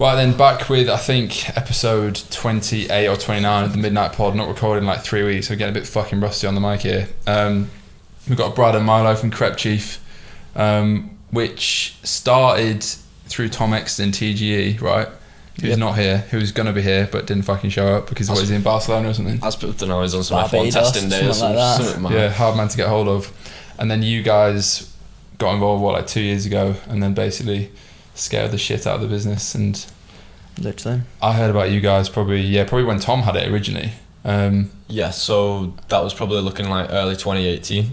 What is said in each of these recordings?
Right then, back with, I think, episode 28 or 29 of the Midnight Pod. Not recording in like 3 weeks, so we're getting a bit fucking rusty on the mic here. We've got Brad and Milo from Crep Chief, which started through Tom Exton, TGE, right? Who's not here, who's going to be here, but didn't fucking show up because he's in Barcelona or something. I don't know, he's on some F1 testing day or something. Yeah, hard man to get hold of. And then you guys got involved, like 2 years ago, and then basically scared the shit out of the business. And literally, I heard about you guys probably when Tom had it originally. So that was probably looking like early 2018.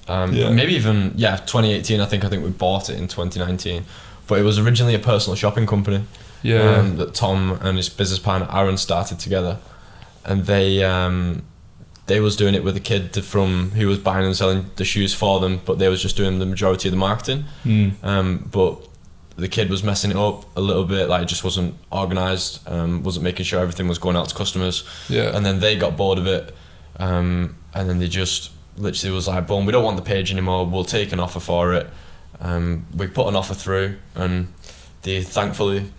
Maybe even 2018. I think we bought it in 2019, but it was originally a personal shopping company. That Tom and his business partner Aaron started together, and they was doing it with a kid who was buying and selling the shoes for them, but they was just doing the majority of the marketing. But the kid was messing it up a little bit, like just wasn't organised, wasn't making sure everything was going out to customers. And then they got bored of it, and then they just literally was like, boom, we don't want the page anymore, we'll take an offer for it. We put an offer through, and they thankfully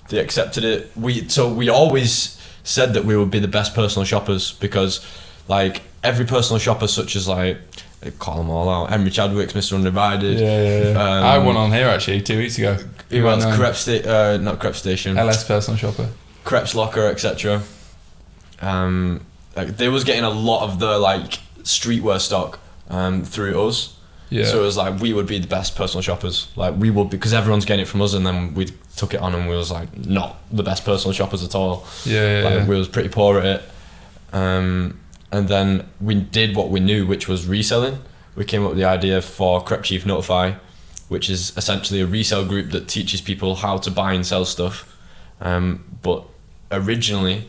they accepted it. We always said that we would be the best personal shoppers, because like every personal shopper, such as like, call them all out, Henry Chadwick's, Mr. Undivided. I won on here actually 2 weeks ago. He runs not Crep Station. LS Personal Shopper. Crep's Locker, etc. Like they was getting a lot of the like streetwear stock through us. So it was like we would be the best personal shoppers. Like we would, because everyone's getting it from us, and then we took it on and we was like not the best personal shoppers at all. We was pretty poor at it. And then we did what we knew, which was reselling. We came up with the idea for Crep Chief Notify, which is essentially a resale group that teaches people how to buy and sell stuff. But originally,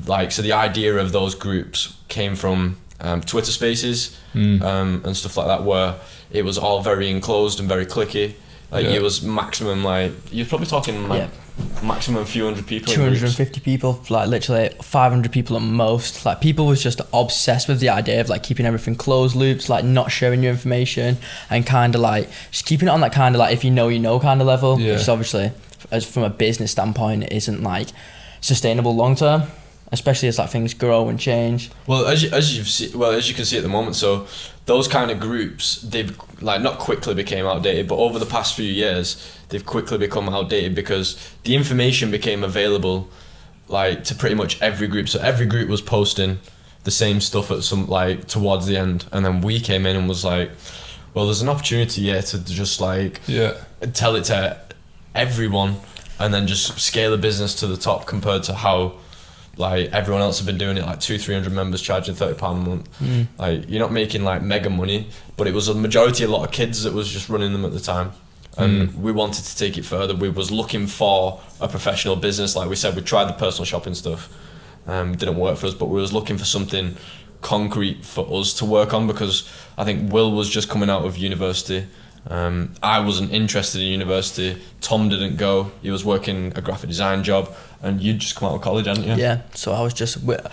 so the idea of those groups came from Twitter Spaces and stuff like that, where it was all very enclosed and very clicky. It was maximum, you're probably talking maximum few hundred people. 250 people, like literally 500 people at most. Like people was just obsessed with the idea of like keeping everything closed loops, like not sharing your information, and kind of like just keeping it on that kind of like if you know kind of level, which obviously as from a business standpoint it isn't like sustainable long term, especially as like things grow and change. Well, as you can see at the moment, so those kind of groups, they've like not quickly became outdated, but over the past few years they've quickly become outdated because the information became available like to pretty much every group. So every group was posting the same stuff at some like towards the end, and then we came in and was like, well, there's an opportunity here to just like tell it to everyone and then just scale the business to the top, compared to how like everyone else have been doing it, like 200-300 members charging £30 a month. Like you're not making like mega money, but it was a lot of kids that was just running them at the time. And we wanted to take it further. We was looking for a professional business. Like we said, we tried the personal shopping stuff, didn't work for us, but we was looking for something concrete for us to work on, because I think Will was just coming out of university. I wasn't interested in university. Tom didn't go. He was working a graphic design job, and you'd just come out of college, hadn't you? Yeah, so I was just, like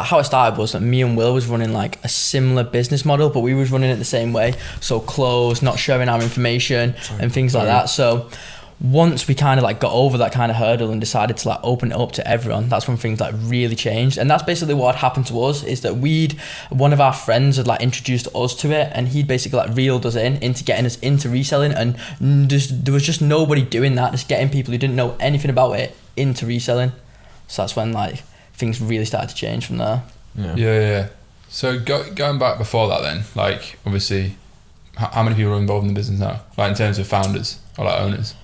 how it started was that me and Will was running like a similar business model, but we was running it the same way. So closed, not sharing our information and things like that. So once we kind of like got over that kind of hurdle and decided to like open it up to everyone, that's when things like really changed. And that's basically what had happened to us, is that one of our friends had like introduced us to it, and he'd basically like reeled us into getting us into reselling, and there was just nobody doing that, just getting people who didn't know anything about it into reselling. So that's when like things really started to change from there. So going back before that then, like obviously how many people are involved in the business now, like in terms of founders or like owners?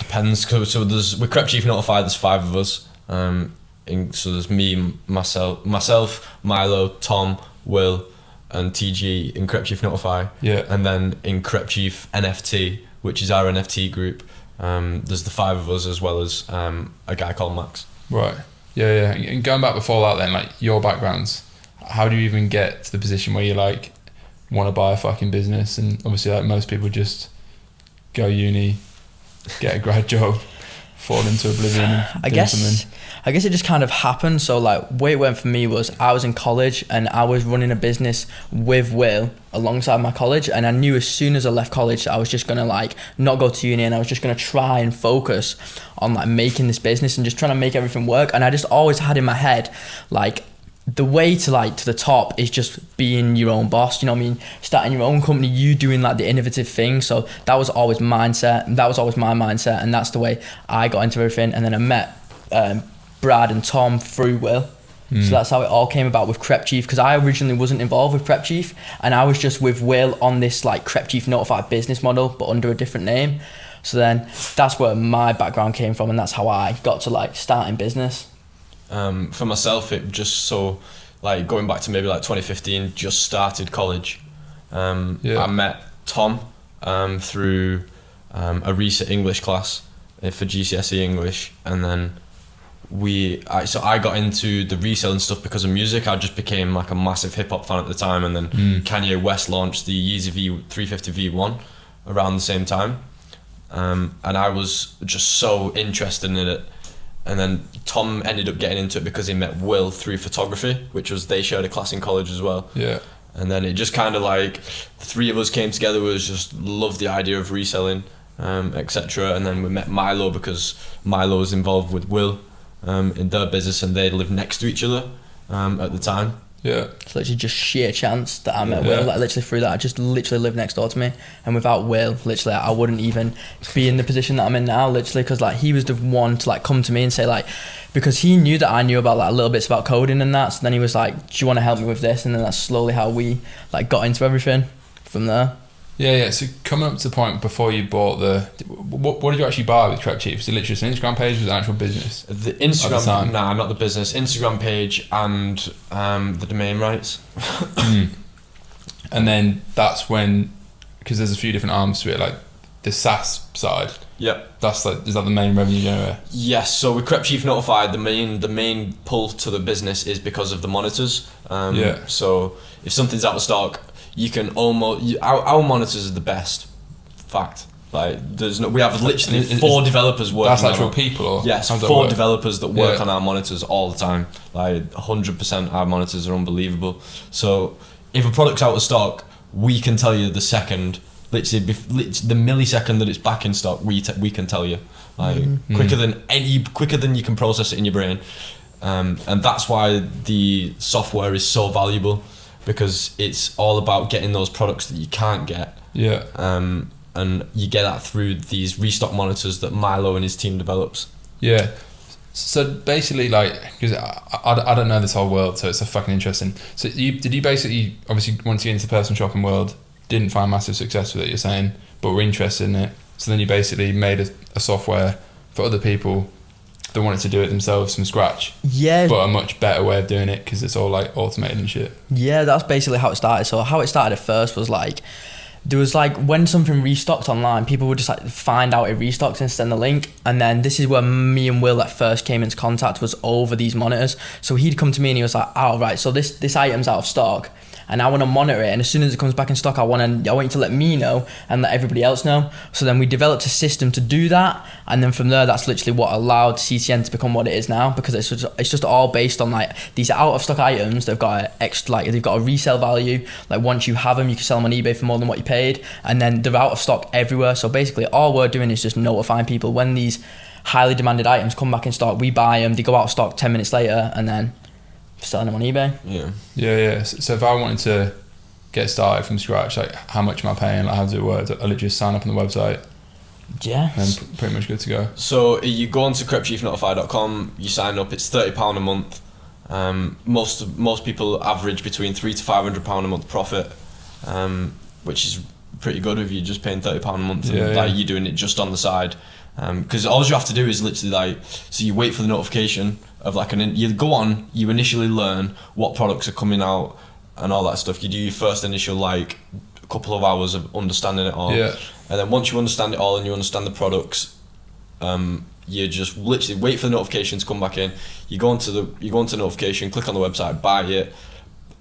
Depends. So with Crep Chief Notify, there's 5 of us. So there's me, myself, Milo, Tom, Will, and TG in Crep Chief Notify. And then in Crep Chief NFT, which is our NFT group, there's the 5 of us, as well as a guy called Max. Right. And going back before that then, like your backgrounds, how do you even get to the position where you like want to buy a fucking business? And obviously like most people just go uni, get a grad job, fall into oblivion and I do guess something? I guess it just kind of happened. So like way it went for me was I was in college and I was running a business with Will alongside my college, and I knew as soon as I left college I was just gonna like not go to uni, and I was just gonna try and focus on like making this business and just trying to make everything work. And I just always had in my head like the way to like to the top is just being your own boss, you know what I mean? Starting your own company, you doing like the innovative thing. So that was always mindset, that was always my mindset, and that's the way I got into everything. And then I met Brad and Tom through Will. So that's how it all came about with Crep Chief, because I originally wasn't involved with Crep Chief, and I was just with Will on this like Crep Chief Notified business model but under a different name. So then that's where my background came from, and that's how I got to like start in business. For myself, it just so like going back to maybe like 2015, just started college. I met Tom through a recent English class for GCSE English, and then I got into the reselling stuff because of music. I just became like a massive hip hop fan at the time, and then Kanye West launched the Yeezy 350 V1 around the same time, and I was just so interested in it. And then Tom ended up getting into it because he met Will through photography, which was, they shared a class in college as well. Yeah. And then it just kind of like, the three of us came together, we just loved the idea of reselling, etc. And then we met Milo because Milo was involved with Will in their business, and they lived next to each other at the time. Yeah. It's literally just sheer chance that I met Will, like literally through that. I just literally lived next door to me, and without Will, literally I wouldn't even be in the position that I'm in now, literally, because like he was the one to like come to me and say like, because he knew that I knew about like little bits about coding and that, so then he was like, do you want to help me with this? And then that's slowly how we like got into everything from there. Yeah. So coming up to the point before you bought what did you actually buy with Crep Chief? Was it literally an Instagram page or was it an actual business? The Instagram, nah, not the business. Instagram page and the domain rights. And then that's when, because there's a few different arms to it, like the SAAS side. Yep. That's like, is that the main revenue generator? Yes. So with Crep Chief Notified, the main pull to the business is because of the monitors. So if something's out of stock, you can almost our monitors are the best. Fact. Like we have literally four developers working. That's actual people, or yes, four developers that work on our monitors all the time. Like 100%, our monitors are unbelievable. So if a product's out of stock, we can tell you the second, literally the millisecond that it's back in stock. We can tell you, like quicker than you can process it in your brain, and that's why the software is so valuable. Because it's all about getting those products that you can't get. Yeah. And you get that through these restock monitors that Milo and his team develops. Yeah. So basically, like, because I don't know this whole world, so it's a fucking interesting. So did you basically, obviously, once you get into the personal shopping world, didn't find massive success with it, you're saying, but were interested in it. So then you basically made a software for other people that wanted to do it themselves from scratch, but a much better way of doing it because it's all like automated and shit. Yeah, that's basically how it started. So how it started at first was like, there was like when something restocked online, people would just like find out it restocks and send the link, and then this is where me and Will at first came into contact, was over these monitors. So he'd come to me and he was like, oh right, so this item's out of stock and I want to monitor it, and as soon as it comes back in stock, I want you to let me know and let everybody else know. So then we developed a system to do that, and then from there, that's literally what allowed CTN to become what it is now, because it's just all based on like these out of stock items. They've got they've got a resale value. Like once you have them, you can sell them on eBay for more than what you paid, and then they're out of stock everywhere. So basically, all we're doing is just notifying people when these highly demanded items come back in stock. We buy them, they go out of stock 10 minutes later, and then selling them on eBay. Yeah. So if I wanted to get started from scratch, like how much am I paying? Like how does it work? I literally just sign up on the website. Yeah. And pretty much good to go. So you go onto crepchiefnotify.com, you sign up. It's £30 a month. Most people average between £300 to £500 a month profit, which is pretty good if you're just paying £30 a month and like you're doing it just on the side. Because all you have to do is literally like, so you wait for the notification of like you go on, you initially learn what products are coming out and all that stuff. You do your first initial like a couple of hours of understanding it all, and then once you understand it all and you understand the products, you just literally wait for the notification to come back in. You go into notification, click on the website, buy it.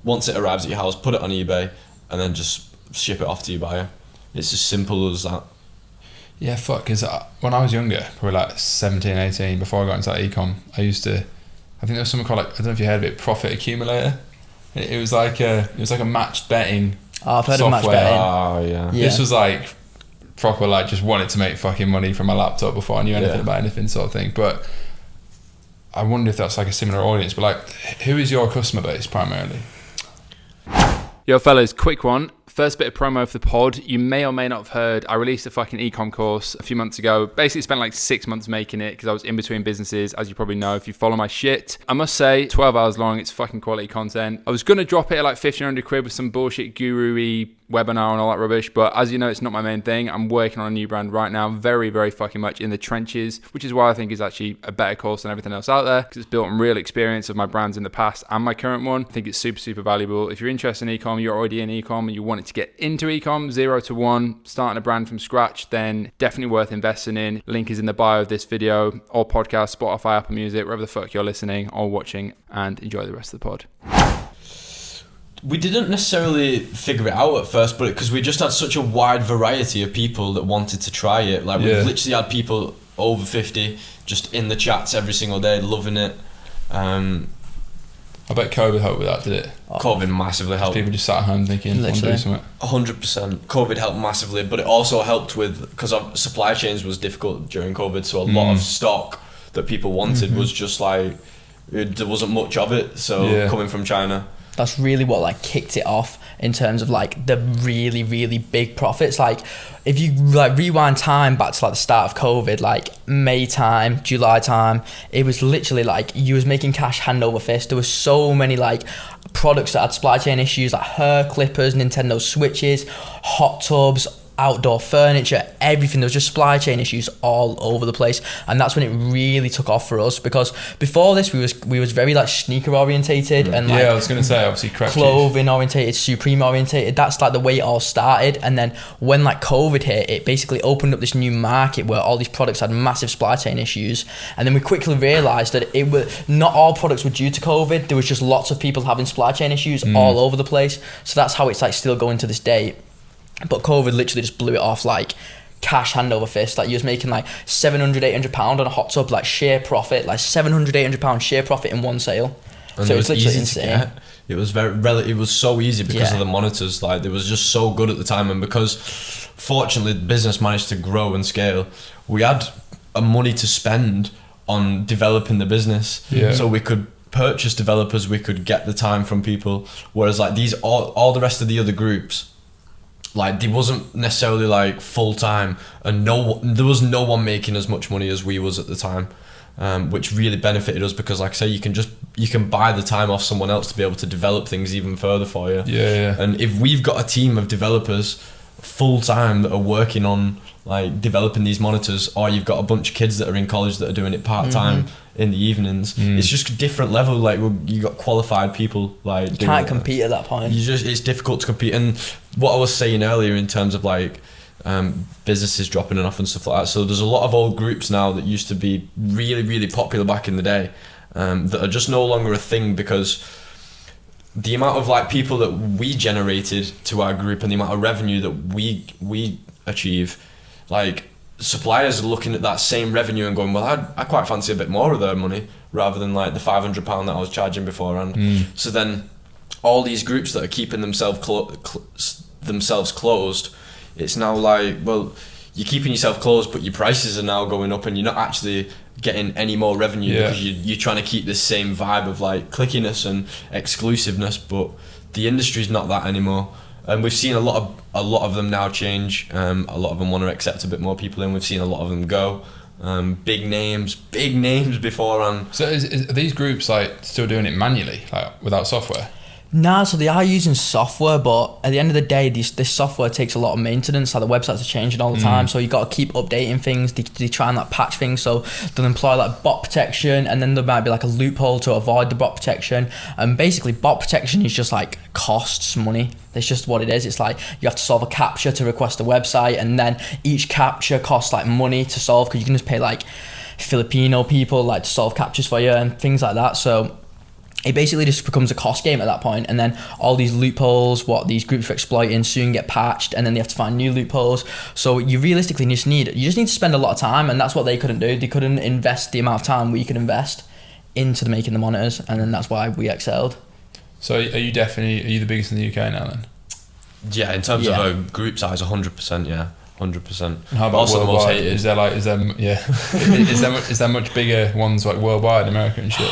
Once it arrives at your house, put it on eBay, and then just ship it off to your buyer. It's as simple as that. Yeah, fuck, because when I was younger, probably like 17, 18, before I got into like e-com, I think there was something called, like, I don't know if you heard of it, Profit Accumulator. It was like a matched betting I've heard software. of match betting. Oh yeah. This was like proper, like, just wanted to make fucking money from my laptop before I knew anything about anything sort of thing. But I wonder if that's like a similar audience. But like, who is your customer base primarily? Yo fellas, quick one. First bit of promo for the pod. You may or may not have heard, I released a fucking ecom course a few months ago. Basically spent like 6 months making it because I was in between businesses, as you probably know if you follow my shit. I must say, 12 hours long, it's fucking quality content. I was going to drop it at like 1,500 quid with some bullshit guru-y webinar and all that rubbish, but as you know, it's not my main thing. I'm working on a new brand right now, very, very fucking much in the trenches, which is why I think it's actually a better course than everything else out there, because it's built on real experience of my brands in the past and my current one. I think it's super, super valuable. If you're interested in ecom, you're already in ecom and you want it to get into ecom, 0 to 1, starting a brand from scratch, then definitely worth investing in. Link is in the bio of this video, or podcast, Spotify, Apple Music, wherever the fuck you're listening or watching, and enjoy the rest of the pod. We didn't necessarily figure it out at first, but because we just had such a wide variety of people that wanted to try it. Like, we've literally had people over 50 just in the chats every single day, loving it. I bet COVID helped with that, did it? COVID massively helped. People just sat at home thinking, I want to do something. 100%. COVID helped massively, but it also helped with, because our supply chains was difficult during COVID, so a lot of stock that people wanted was just like, there wasn't much of it, so coming from China. That's really what like kicked it off in terms of like the really, really big profits. Like, if you like rewind time back to like the start of COVID, like May time, July time, it was literally like you was making cash hand over fist. There was so many like products that had supply chain issues, like hair clippers, Nintendo Switches, hot tubs, outdoor furniture, everything. There was just supply chain issues all over the place, and that's when it really took off for us, because before this we was very like sneaker orientated and like, I was gonna say, obviously Crep clothing orientated, Supreme orientated. That's like the way it all started. And then when like COVID hit, it basically opened up this new market where all these products had massive supply chain issues, and then we quickly realized that it was not all products were due to COVID. There was just lots of people having supply chain issues all over the place. So that's how it's like still going to this day. But COVID literally just blew it off like cash hand over fist. Like, you was making like 700, 800 pound on a hot tub, like sheer profit, like 700, 800 pound sheer profit in one sale. And so it was literally insane. It was it was so easy because of the monitors. Like, it was just so good at the time, and because fortunately the business managed to grow and scale, we had money to spend on developing the business. So we could purchase developers, we could get the time from people, whereas like these all the rest of the other groups, like, they wasn't necessarily like full time, and there was no one making as much money as we was at the time, which really benefited us, because like I say, you can buy the time off someone else to be able to develop things even further for you. And if we've got a team of developers full time that are working on like developing these monitors, or you've got a bunch of kids that are in college that are doing it part time in the evenings, it's just a different level. Like, you got qualified people, like, You can't compete at that point. It's difficult to compete. And what I was saying earlier in terms of like businesses dropping off and stuff like that, so there's a lot of old groups now that used to be really, really popular back in the day, that are just no longer a thing, because the amount of like people that we generated to our group and the amount of revenue that we achieve, like, suppliers are looking at that same revenue and going, well, I quite fancy a bit more of their money rather than like the £500 that I was charging beforehand. So then all these groups that are keeping themselves closed, it's now like, well, you're keeping yourself closed, but your prices are now going up and you're not actually getting any more revenue because you're trying to keep this same vibe of like clickiness and exclusiveness, but the industry's not that anymore. And we've seen a lot of them now change. A lot of them want to accept a bit more people in. We've seen a lot of them go. Big names beforehand. So are these groups like still doing it manually, like without software? Nah, so they are using software, but at the end of the day, this software takes a lot of maintenance. Like, the websites are changing all the time, so you got to keep updating things. They try and like patch things, so they'll employ like bot protection, and then there might be like a loophole to avoid the bot protection. And basically, bot protection is just like costs money. That's just what it is. It's like you have to solve a captcha to request a website, and then each captcha costs like money to solve, because you can just pay like Filipino people like to solve captchas for you and things like that. So it basically just becomes a cost game at that point, and then all these loopholes, what these groups are exploiting, soon get patched, and then they have to find new loopholes. So you realistically just need to spend a lot of time, and that's what they couldn't do. They couldn't invest the amount of time we could invest into making the monitors, and then that's why we excelled. So are you the biggest in the UK now then? Yeah, in terms of a group size, 100%. Yeah, 100%. And how about also worldwide? the most hated? Is there much bigger ones like worldwide, America and shit?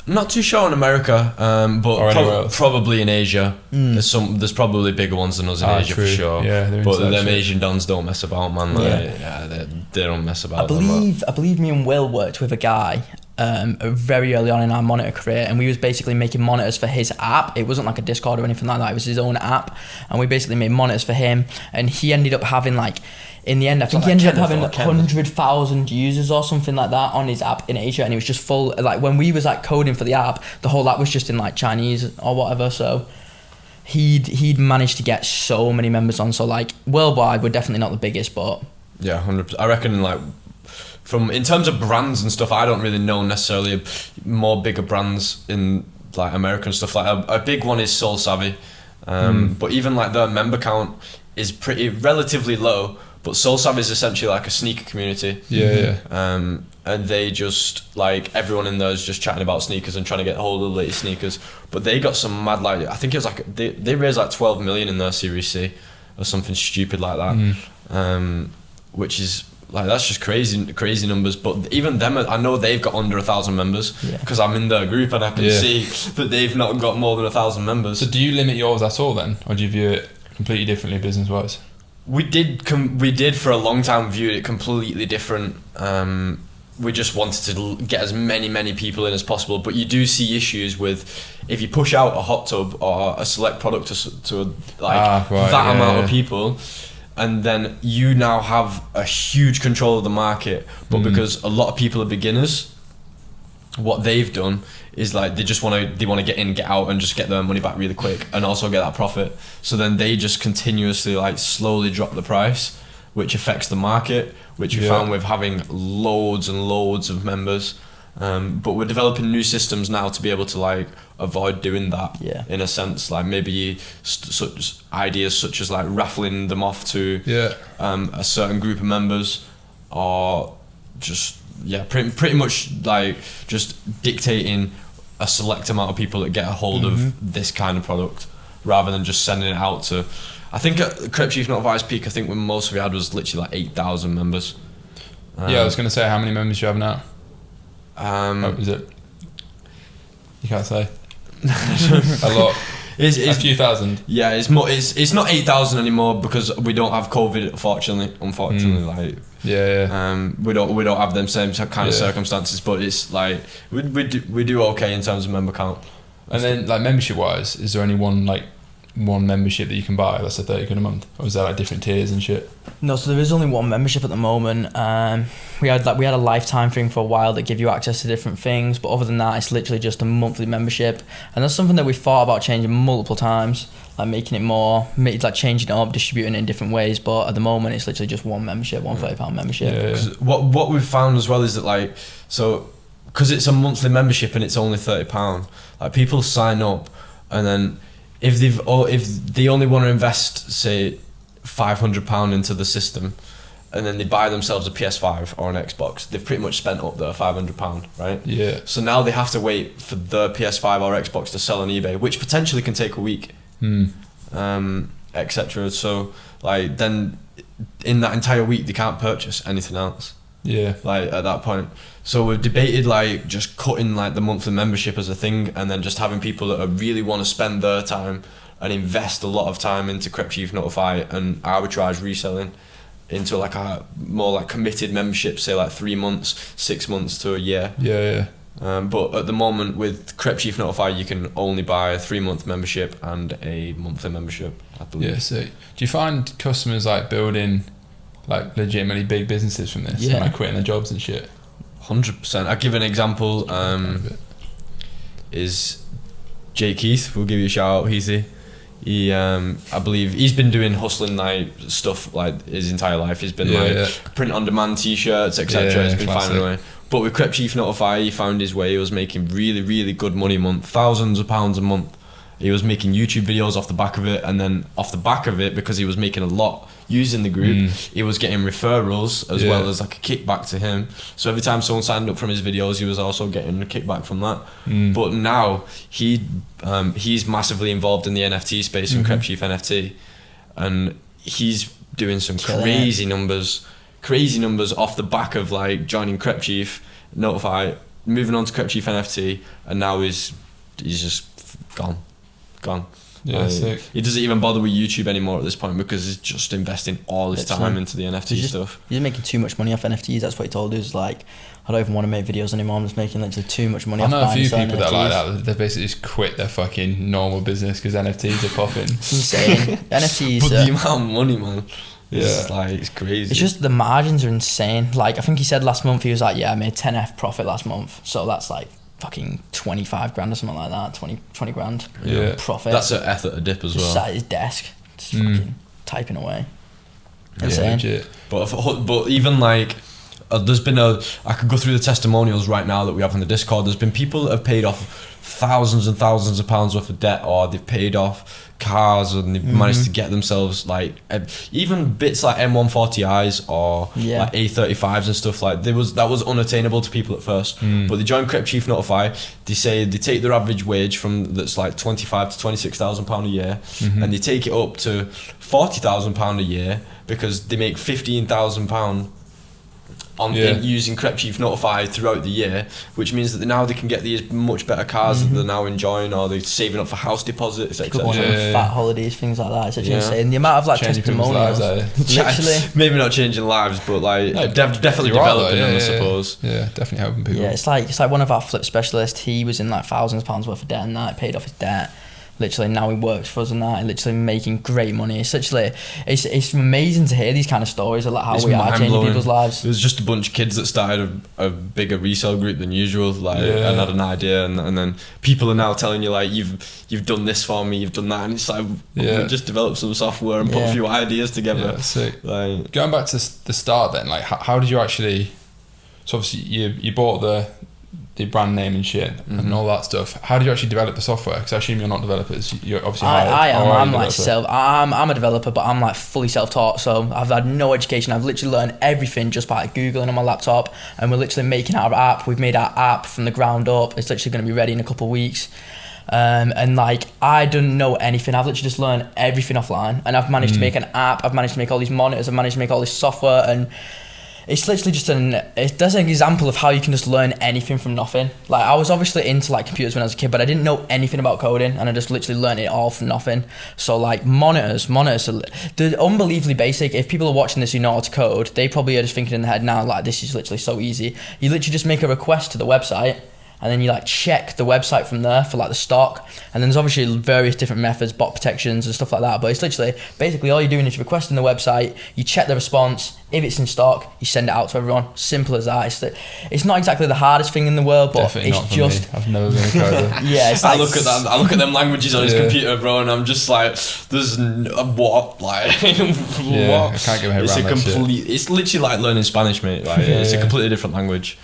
Not too sure in America, but probably in Asia. There's probably bigger ones than us in Asia for sure. Yeah, but them Asian dons don't mess about, man. They don't mess about. I believe me and Will worked with a guy very early on in our monitor career, and we was basically making monitors for his app. It wasn't like a Discord or anything like that. It was his own app, and we basically made monitors for him. And he ended up having in the end, I think he ended up having 100,000 users or something like that on his app in Asia, and it was just full. Like when we was coding for the app, the whole app was just in Chinese or whatever. So he'd managed to get so many members on. So worldwide, we're definitely not the biggest, but yeah, 100%. I reckon in terms of brands and stuff, I don't really know necessarily more bigger brands in American stuff. A big one is Soul Savvy, but even their member count is pretty relatively low. But Soul Savvy is essentially a sneaker community. Yeah. And they just everyone in there is just chatting about sneakers and trying to get hold of the latest sneakers. But they got some mad I think it was they raised 12 million in their Series C or something stupid like that. Which is that's just crazy numbers. But even them, I know they've got under 1,000 members because I'm in their group and I can see that they've not got more than 1,000 members. So do you limit yours at all then, or do you view it completely differently business wise? We did for a long time view it completely different. We just wanted to get as many people in as possible, but you do see issues with if you push out a hot tub or a select product to amount of people, and then you now have a huge control of the market. But because a lot of people are beginners, what they've done is they just want to get in, get out, and just get their money back really quick, and also get that profit. So then they just continuously slowly drop the price, which affects the market, which we found with having loads and loads of members. But we're developing new systems now to be able to avoid doing that. In a sense, maybe such ideas such as raffling them off to a certain group of members, or just pretty much just dictating a select amount of people that get a hold of this kind of product, rather than just sending it out to. I think at Crep Chief Notified's peak, I think when most we had was literally 8,000 members. I was going to say, how many members do you have now? Is it? You can't say. A lot. It's a few thousand. Yeah, it's more. It's not 8,000 anymore because we don't have COVID. Unfortunately, we don't have them same kind of circumstances. But it's we do okay in terms of member count. And then membership wise, is there any one membership that you can buy that's £30 a month, or is there different tiers and shit? No, so there is only one membership at the moment. We had a lifetime thing for a while that give you access to different things, but other than that, it's literally just a monthly membership, and that's something that we thought about changing multiple times, making it more, changing it up, distributing it in different ways. But at the moment, it's literally just one membership, one £30 membership. Yeah. What we've found as well is that because it's a monthly membership and it's only £30, people sign up, and then if they only want to invest, say, £500 into the system, and then they buy themselves a PS5 or an Xbox, they've pretty much spent up their £500, right? Yeah. So now they have to wait for the PS5 or Xbox to sell on eBay, which potentially can take a week, etc. So then in that entire week they can't purchase anything else. Yeah. At that point. So we've debated just cutting the monthly membership as a thing, and then just having people that really want to spend their time and invest a lot of time into Crep Chief Notify and arbitrage reselling into a more committed membership, say 3 months, 6 months to a year. Yeah. But at the moment with Crep Chief Notify, you can only buy a 3-month membership and a monthly membership, I believe. Yeah. So do you find customers building legitimately big businesses from this, and quitting their jobs and shit? 100%. I'll give an example. Is Jay Keith. We'll give you a shout out. He I believe he's been doing hustling stuff his entire life. He's been print on demand t-shirts, etc. He's been finding a way. But with Crep Chief Notify, he found his way. He was making really, really good money a month, thousands of pounds a month. He was making YouTube videos off the back of it, and then off the back of it, because he was making a lot using the group, he was getting referrals as well as like a kickback to him. So every time someone signed up from his videos, he was also getting a kickback from that. But now he's massively involved in the NFT space in Crep Chief NFT, and he's doing some crazy numbers off the back of like joining Crep Chief Notify, moving on to Crep Chief NFT, and now he's just gone. Yeah, sick. He doesn't even bother with YouTube anymore at this point because he's just investing all his time into the NFT stuff. He's making too much money off NFTs. That's what he told us. Like, I don't even want to make videos anymore. I'm just making literally too much money. I know off a few people NFTs. that are like that. They basically just quit their fucking normal business because NFTs are popping. It's insane. NFTs. But the amount of money, man. It's crazy. It's just the margins are insane. Like, I think he said last month he was like, I made 10F profit last month. So that's like fucking 25 grand or something like that, 20 grand profit. That's an F at a dip as well. Sat at his desk, just fucking typing away. Insane. Legit. But even like, there's been I could go through the testimonials right now that we have on the Discord. There's been people that have paid off thousands and thousands of pounds worth of debt, or they've paid off cars, and they've managed to get themselves like even bits like M140Is or like A35s and stuff. Like that was unattainable to people at first, but they join Crep Chief Notify. They say they take their average wage from that's like 25 to 26,000 pound a year, and they take it up to 40,000 pound a year because they make 15,000 pound in using Crep Chief Notify throughout the year, which means that now they can get these much better cars that they're now enjoying, or they're saving up for house deposits, etc. Fat holidays, things like that. It's actually insane. The amount of like testimonials, literally. Maybe not changing lives, but like definitely developing them, I suppose. Yeah, definitely helping people. Yeah, it's like one of our flip specialists. He was in like thousands of pounds worth of debt, and that paid off his debt. Literally now he works for us and that, and literally making great money. It's literally it's amazing to hear these kind of stories of like how we are changing people's lives. There's just a bunch of kids that started a bigger resale group than usual, like and had an idea, and then people are now telling you like you've done this for me, you've done that, and it's like we just developed some software and put a few ideas together. Yeah, sick. Like, going back to the start then, like how did you actually? So obviously you bought the brand name and shit and all that stuff. How did you actually develop the software? Because I assume you're not developers. You're obviously hired. I am. I'm a developer, but I'm like fully self-taught. So I've had no education. I've literally learned everything just by googling on my laptop. And we're literally making our app. We've made our app from the ground up. It's literally going to be ready in a couple of weeks. And like I don't know anything. I've literally just learned everything offline. And I've managed to make an app. I've managed to make all these monitors. I've managed to make all this software, and it's literally just that's an example of how you can just learn anything from nothing. Like I was obviously into like computers when I was a kid, but I didn't know anything about coding, and I just literally learned it all from nothing. So like monitors they're unbelievably basic. If people are watching this who know how to code, they probably are just thinking in their head now like this is literally so easy. You literally just make a request to the website, and then you like check the website from there for like the stock, and then there's obviously various different methods, bot protections and stuff like that, but it's literally basically all you're doing is you're requesting the website, you check the response, if it's in stock you send it out to everyone. Simple as that. It's not exactly the hardest thing in the world, but definitely it's not for just me. I've never been a coder. yeah, it's like, I look at them languages on his computer, bro, and I'm just like, there's what, like what? I can't get my head around that shit. It's literally like learning Spanish, mate. Like it's a completely different language.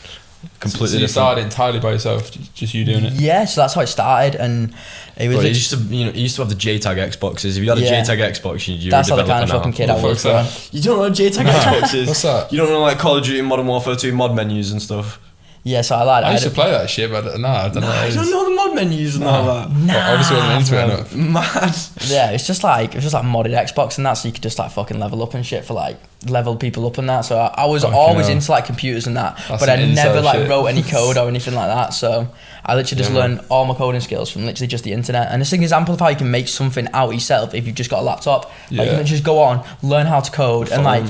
So you started entirely by yourself, just you doing it? Yeah, so that's how it started, and it was. Bro, you used to have the JTAG Xboxes. If you had a JTAG Xbox, you were a developer now. That's the kind of fucking kid I was. You don't know what JTAG Xbox is? What's that? You don't know like Call of Duty Modern Warfare 2 mod menus and stuff? Yeah, so I lied. I used to play that shit, but I don't know. I don't know the mod menus and all that. Well, obviously wasn't into it enough. Mad. Yeah, it's just like modded Xbox and that, so you could just like fucking level up and shit for like level people up and that. So I was always into like computers and that, but I never like wrote any code or anything like that. So I literally just learned all my coding skills from literally just the internet. And it's an example of how you can make something out yourself if you've just got a laptop. Like you can just go on, learn how to code, and like.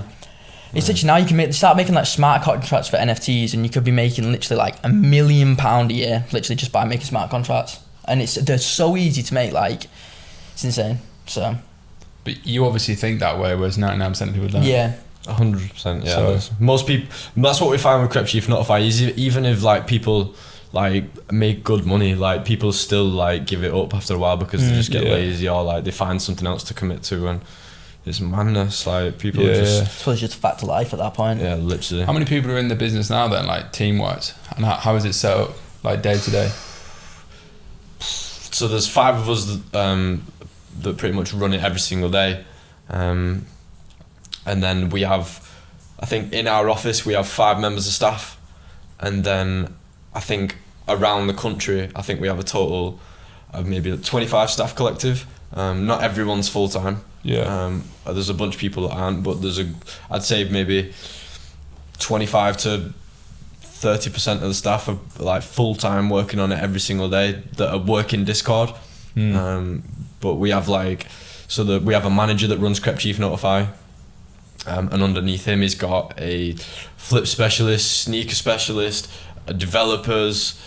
It's literally now you can start making like smart contracts for NFTs, and you could be making literally like £1 million a year, literally just by making smart contracts. And they're so easy to make, like it's insane. So, but you obviously think that way, whereas 99% of people don't. Yeah, 100%. Yeah, so, most people. That's what we find with Crep Chief Notify. Is even if like people like make good money, like people still like give it up after a while because they just get lazy, or like they find something else to commit to, and it's madness. Like people Yeah. just I suppose it's just a fact of life at that point. yeah, literally. How many people are in the business now then, like team wise, and how is it set up, like day to day? So there's 5 of us that pretty much run it every single day, and then we have, I think in our office we have 5 members of staff, and then I think around the country I think we have a total of maybe 25 staff collective. Not everyone's full time. Yeah. There's a bunch of people that aren't, but I'd say maybe 25 to 30% of the staff are like full time working on it every single day that are working Discord. But we have we have a manager that runs Crep Chief Notify, and underneath him he's got a flip specialist, sneaker specialist, developers,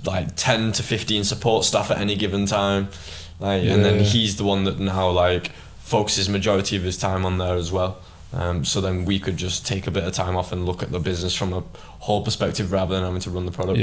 like 10 to 15 support staff at any given time, and then he's the one that now like focuses majority of his time on there as well. So then we could just take a bit of time off and look at the business from a whole perspective rather than having to run the product.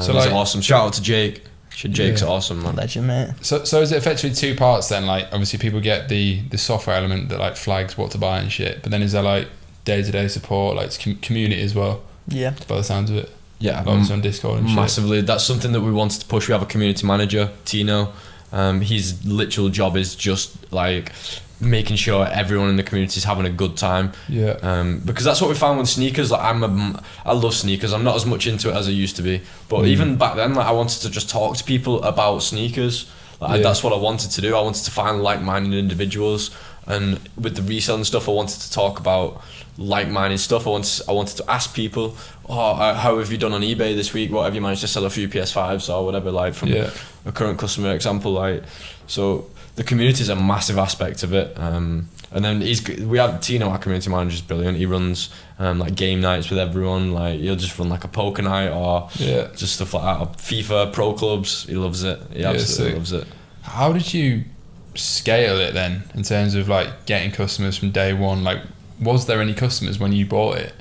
So he's awesome. Shout out to Jake. Jake's awesome, man. Legend, mate. So is it effectively 2 parts then? Like obviously people get the software element that like flags what to buy and shit, but then is there like day-to-day support, like community as well? Yeah. By the sounds of it. Yeah, obviously on Discord and shit. Massively. That's something that we wanted to push. We have a community manager, Tino. His literal job is just like making sure everyone in the community is having a good time. Because that's what we found with sneakers. Like I love sneakers. I'm not as much into it as I used to be, but even back then, like I wanted to just talk to people about sneakers. That's what I wanted to do. I wanted to find like-minded individuals, and with the reselling stuff I wanted to talk about like-minded stuff. I wanted to ask people, how have you done on eBay this week? What have you managed to sell a few PS5s or whatever, like from a current customer example, like. So the community is a massive aspect of it, and then we have Tino, our community manager, is brilliant. He runs like game nights with everyone. Like he'll just run like a poker night or just stuff like that, or FIFA pro clubs. He loves it. He absolutely loves it. How did you scale it then in terms of like getting customers from day one? Like was there any customers when you bought it?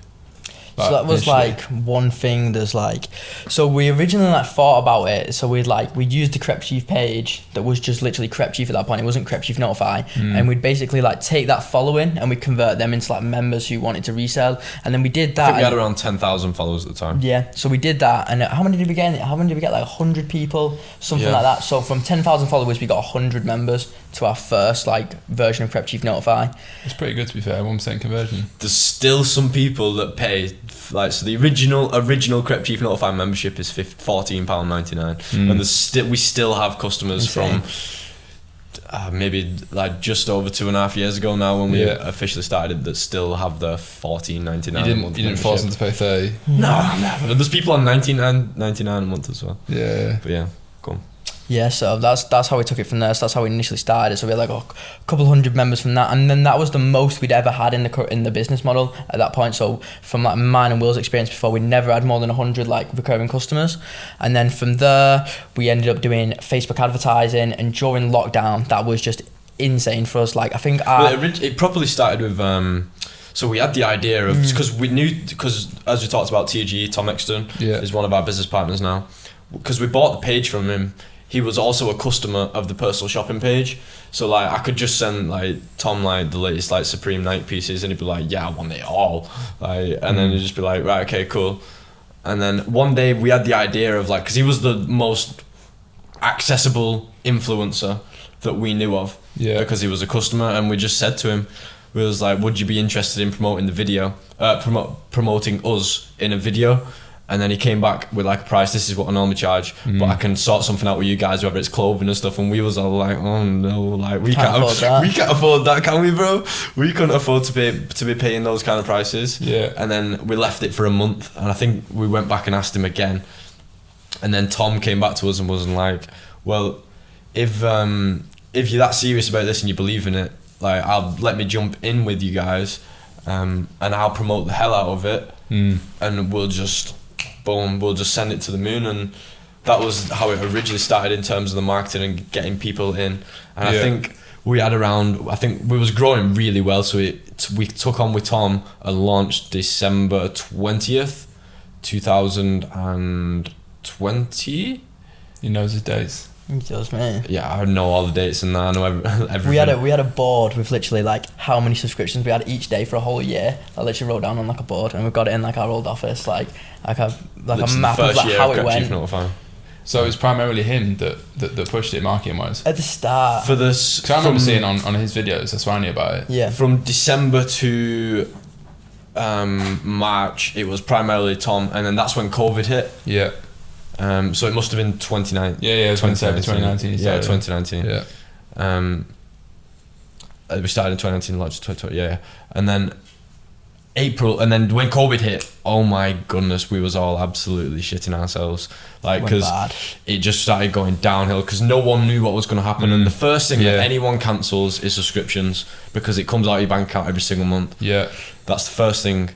So that was like one thing. There's like, so we originally like thought about it. So we'd used the Crep Chief page that was just literally Crep Chief at that point. It wasn't Crep Chief Notify, and we'd basically like take that following and we'd convert them into like members who wanted to resell. And then we did that. I think we had around 10,000 followers at the time. Yeah, so we did that, and how many did we get? Like 100 people, something like that. So from 10,000 followers, we got 100 members to our first like version of Crep Chief Notify. It's pretty good to be fair. 1% conversion. There's still some people that pay. Like, so the original Crep Chief Notify membership is £14.99, and we still have customers from maybe like just over 2.5 years ago now when we officially started that still have the $14.99. You didn't force them to pay 30. No, never. There's people on $99 a month as well. Yeah, but yeah, cool. Yeah, so that's how we took it from there. So that's how we initially started. So we had like a couple hundred members from that, and then that was the most we'd ever had in the business model at that point. So from like mine and Will's experience before, we never had more than 100 like recurring customers, and then from there we ended up doing Facebook advertising, and during lockdown that was just insane for us. Like I think it properly started with so we had the idea of, because as we talked about, TG Tom Exton is one of our business partners now, because we bought the page from him. He was also a customer of the personal shopping page, so like I could just send like Tom like the latest like Supreme Nike pieces, and he'd be like, yeah, I want it all, like, and then he'd just be like, right, okay, cool. And then one day we had the idea of like, because he was the most accessible influencer that we knew of, because he was a customer, and we just said to him, we was like, would you be interested in promoting the video, promoting us in a video? And then he came back with like a price. This is what I normally charge, but I can sort something out with you guys, whether it's clothing and stuff. And we was all like, oh no, like we can't afford that, can we, bro? We couldn't afford to be paying those kind of prices. Yeah. And then we left it for a month, and I think we went back and asked him again. And then Tom came back to us and was like, well, if you're that serious about this and you believe in it, like let me jump in with you guys, and I'll promote the hell out of it, and we'll just send it to the moon. And that was how it originally started in terms of the marketing and getting people in. And I think we was growing really well, so we took on with Tom and launched December 20th 2020. He knows his dates. He does, mate. Yeah, I know all the dates and that. I know everything. We had a board with literally like how many subscriptions we had each day for a whole year. I literally wrote down on like a board, and we've got it in like our old office, like a map of like how it went. So it was primarily him that pushed it marketing wise At the start. For this, because I remember seeing on his videos. That's why I knew about it. Yeah. From December to March, it was primarily Tom, and then that's when COVID hit. Yeah. So it must have been 2019. Yeah, 2019. Yeah, 2019. Yeah. We started in 2019, launched 2020. Yeah, and then April, and then when COVID hit, oh my goodness, we was all absolutely shitting ourselves, like, because it just started going downhill because no one knew what was going to happen. And the first thing that anyone cancels is subscriptions, because it comes out of your bank account every single month. Yeah, that's the first thing.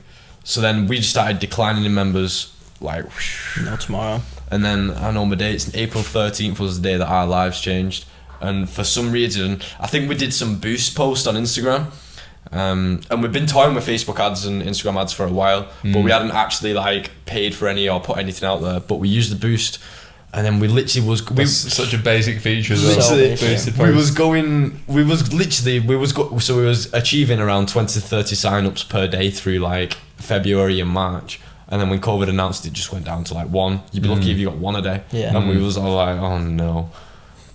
So then we just started declining in members, like, no tomorrow. And then I know my dates. April 13th was the day that our lives changed, and for some reason, I think we did some boost post on Instagram. And we've been toying with Facebook ads and Instagram ads for a while, but we hadn't actually like paid for any or put anything out there. But we used the boost, and then we literally such a basic feature. We was achieving around 20 to 30 signups per day through like February and March. And then when COVID announced, it just went down to like one. You'd be lucky if you got one a day. Yeah. And we was all like, oh no.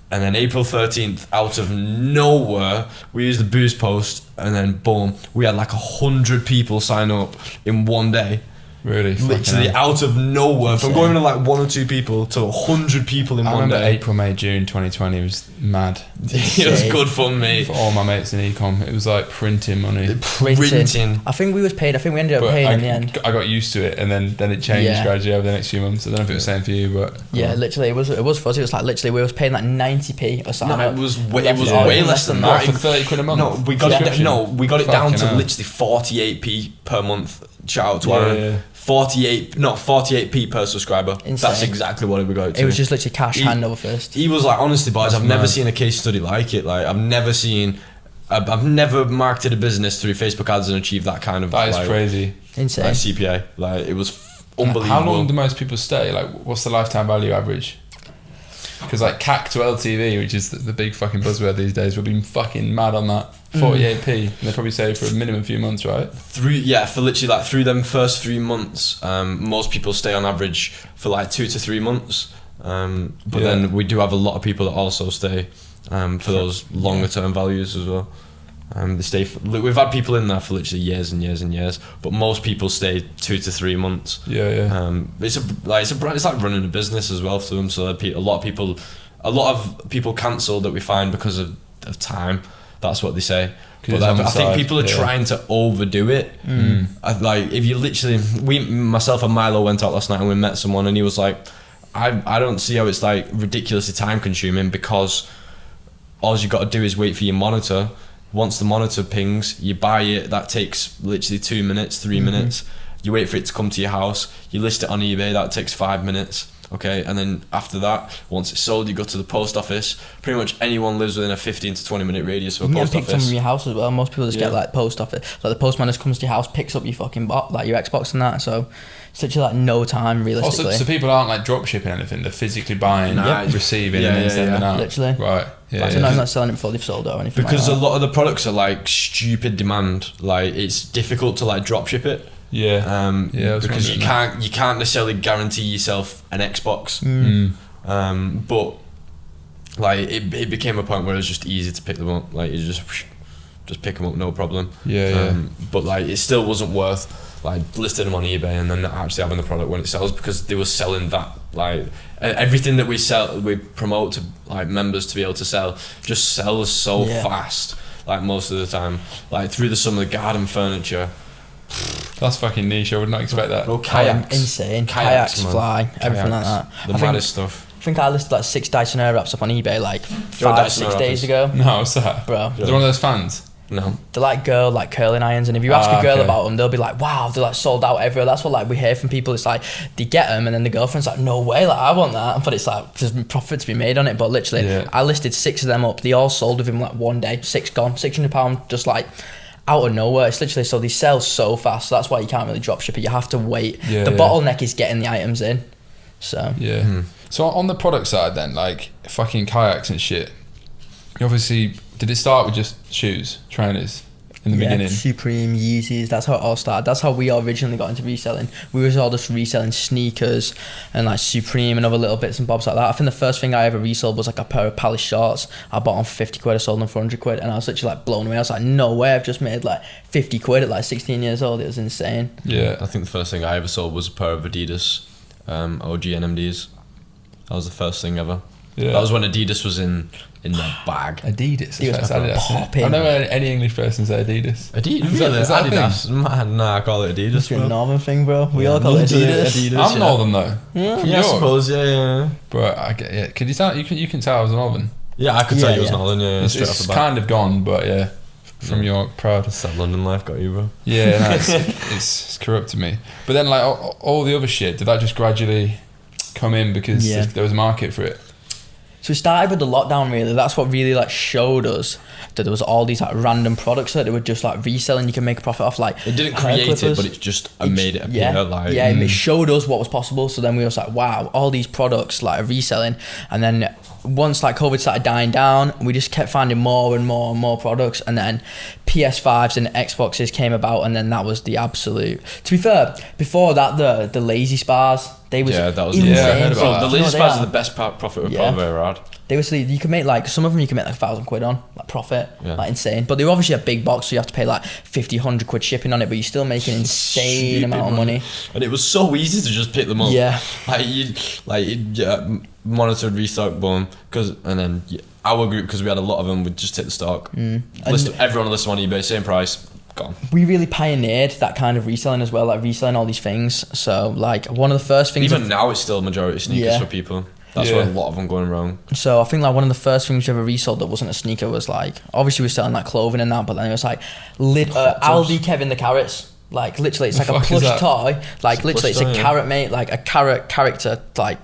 And then April 13th, out of nowhere, we used the boost post, and then boom, we had like 100 people sign up in one day. Really? Literally out of nowhere. From going to like 1 or 2 people to 100 people in one day. April, May, June 2020 was mad. It was good fun, mate. For all my mates in ecom, it was like printing money. Printing. I think we was paid. I think we ended up paying in the end. I got used to it, and then it changed gradually over the next few months. I don't know if it was the same for you, but literally it was fuzzy. It was like literally we was paying like 90p a sign up. It was way less than that. For 30 quid a month. No, we got it down to literally 48p per month. Shout out to Aaron. 48p per subscriber. Insane. That's exactly what we got to. It was just literally cash hand over fist. He was like, honestly, boys, I've never seen a case study like it. Like, I've never marketed a business through Facebook ads and achieved that kind of. That is crazy. Insane. Like CPA. Like, it was unbelievable. How long do most people stay? Like, what's the lifetime value average? Because like CAC to LTV, which is the big fucking buzzword these days, we've been fucking mad on that. 48p. They probably say for a minimum few months, right? For literally like through them first 3 months, most people stay on average for like 2 to 3 months. But then we do have a lot of people that also stay for those longer term values as well. They stay. We've had people in there for literally years and years and years, but most people stay 2 to 3 months. It's like running a business as well for them. So a lot of people cancel that we find because of time. That's what they say. But I think people are trying to overdo it. Like, if you literally, myself and Milo went out last night and we met someone, and he was like, I don't see how it's like ridiculously time consuming, because all you got to do is wait for your monitor. Once the monitor pings, you buy it. That takes literally 2 minutes, 3 minutes. You wait for it to come to your house. You list it on eBay. That takes 5 minutes. Okay, and then after that, once it's sold, you go to the post office. Pretty much anyone lives within a 15 to 20 minute radius of a post office. You can pick some from your house as well. Most people just get like post office. Like the postman just comes to your house, picks up your fucking like your Xbox and that. So it's literally like no time realistically. So people aren't like drop shipping anything. They're physically buying, receiving, and then sending out. Literally, right. I'm not selling it before they've sold it or anything. Because like a lot of the products are like stupid demand. Like, it's difficult to like drop ship it. Because you can't necessarily guarantee yourself an Xbox. But like it became a point where it was just easy to pick them up. Like, you just pick them up, no problem. But like, it still wasn't worth like listing them on eBay and then actually having the product when it sells, because they were selling that, like, everything that we promote to like members to be able to sell just sells so fast. Like, most of the time, like through the summer, the garden furniture. That's fucking niche. I would not expect that. No, kayaks. Insane. Kayaks fly, everything like that. The maddest stuff. I think I listed like 6 Dyson Airwraps up on eBay like 5 or 6 days ago. No, what's that? Bro. They're one of those fans? No. They're like curling irons, and if you ask a girl about them, they'll be like, wow, they're like sold out everywhere. That's what like we hear from people. It's like they get them and then the girlfriend's like, no way, like I want that. But it's like there's profit to be made on it. But literally I listed 6 of them up. They all sold within like one day. 6 gone, £600 just like out of nowhere. It's literally, so they sell so fast. So that's why you can't really drop ship it. You have to wait. The bottleneck is getting the items in. So Yeah. So on the product side then, like fucking kayaks and shit, you obviously, did it start with just shoes, trainers in the beginning? Supreme, Yeezys, that's how it all started. That's how we originally got into reselling. We was all just reselling sneakers and like Supreme and other little bits and bobs like that. I think the first thing I ever resold was like a pair of Palace shorts. I bought on 50 quid, I sold them for 100 quid, and I was literally like blown away. I was like, no way, I've just made like 50 quid at like 16 years old. It was insane. Yeah. I think the first thing I ever sold was a pair of Adidas OG NMDs. That was the first thing ever. Yeah. That was when Adidas was in the bag. Adidas. Adidas That's Adidas. popping. I've never heard any English person say Adidas. Adidas? Is that- Really? is that a thing? Adidas? Man, nah, I call it Adidas, It's a bro. northern thing, bro. We Yeah, all call it literally Adidas. Adidas. I'm Northern though. Yeah. From Yeah, I York. suppose, yeah. But I get, yeah. Could you tell? You can tell I was Northern. Yeah, I could tell Yeah, you was yeah. Northern, yeah, It's, straight off it's the bat. kind of gone, but yeah, from Yeah. York, proud. It's that London life got you, bro. Yeah, no, it's corrupted me. But then like all the other shit, did that just gradually come in because Yeah. there was a market for it? So we started with the lockdown really. That's what really like showed us that there was all these like random products that they were just like reselling. You can make a profit off like It didn't hair create it, clippers. but it just made it appear like... yeah, it showed us what was possible. So then we was like, wow, all these products like are reselling. And then once like COVID started dying down, we just kept finding more and more and more products. And then PS5s and Xboxes came about, and then that was the absolute. To be fair, before that, the lazy spas, they was Yeah, that was... insane. Yeah, I heard about So that. the Do you know lazy what they spas are? are the best profit we've Yeah. probably ever had. They were you can make like some of them you can make like 1,000 quid on like profit, Yeah. like insane. But they were obviously a big box, so you have to pay like 50, 100 quid shipping on it, but you're still making insane Stupid amount of money. And it was so easy to just pick them up. Yeah. Monitored restock, boom, and then our group, because we had a lot of them, would just take the stock. Everyone listed on eBay, same price, gone. We really pioneered that kind of reselling as well, like reselling all these things. So like one of the first things. Even now, it's still majority sneakers Yeah. for people. That's Yeah. where a lot of them going wrong. So I think like one of the first things we ever resold that wasn't a sneaker was like, obviously we were selling like clothing and that, but then it was like Aldi Kevin the Carrots. Like literally, it's The like a fuck is plush that? toy. Like literally, it's plush a toy, yeah. carrot mate, like a carrot character, like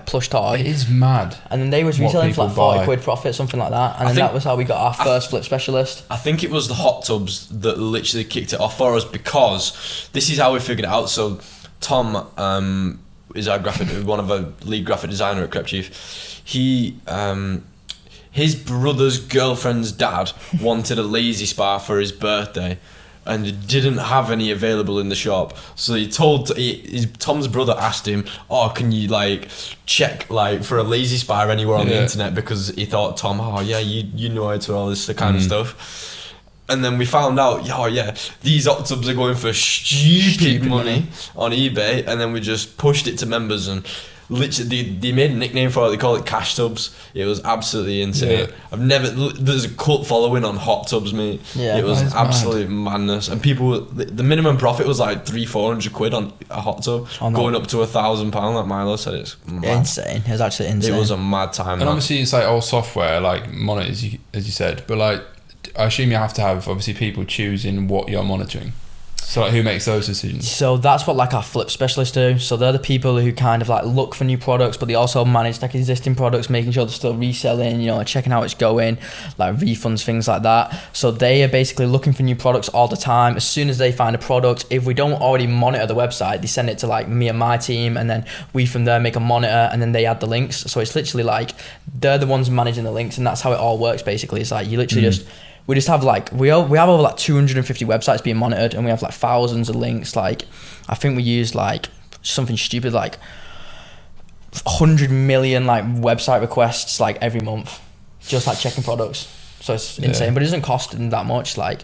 plush toy. It is mad. And then they was What reselling for like people 40 buy. quid profit, something like that. And I then think- that was how we got our first flip specialist. I think it was the hot tubs that literally kicked it off for us, because this is how we figured it out. So Tom is our one of our lead graphic designer at Crep Chief. He his brother's girlfriend's dad wanted a lazy spa for his birthday, and didn't have any available in the shop. So Tom's brother asked him, "Oh, can you like check like for a lazy spa anywhere on the Yeah. internet?" Because he thought Tom, "Oh yeah, you know how to all this kind of stuff." And then we found out, these hot tubs are going for stupid money on eBay. And then we just pushed it to members, and literally they made a nickname for it. They call it cash tubs. It was absolutely insane. Yeah. There's a cult following on hot tubs, mate. Yeah. It was That is mad. absolute madness. And people, the minimum profit was like 300-400 quid on a hot tub, On going that. up to £1,000. Like Milo said, it's mad. Insane. It was actually insane. It was a mad time. And man. obviously it's like all software, like monitors, as you said. But like, I assume you have to have obviously people choosing what you're monitoring. So like, who makes those decisions? So that's what like our flip specialists do. So they're the people who kind of like look for new products, but they also manage like existing products, making sure they're still reselling, checking how it's going, like refunds, things like that. So they are basically looking for new products all the time. As soon as they find a product, if we don't already monitor the website, they send it to like me and my team, and then we from there make a monitor, and then they add the links. So it's literally like they're the ones managing the links, and that's how it all works basically. It's like you literally we just have like we have over like 250 websites being monitored, and we have like thousands of links. Like I think we use like something stupid like 100 million like website requests like every month, just like checking products. So it's insane, but it doesn't cost them that much. Like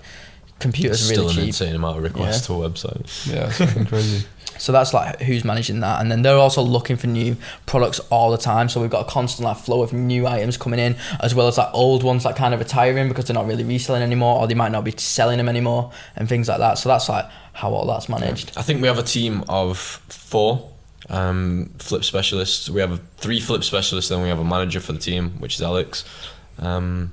computers It's are really still an cheap. insane amount of requests to a website. Yeah, it's fucking crazy. So that's like who's managing that, and then they're also looking for new products all the time. So we've got a constant like flow of new items coming in, as well as like old ones like kind of retiring because they're not really reselling anymore, or they might not be selling them anymore, and things like that. So that's like how all that's managed. I think we have a team of 4 flip specialists. We have 3 flip specialists, then we have a manager for the team, which is Alex. And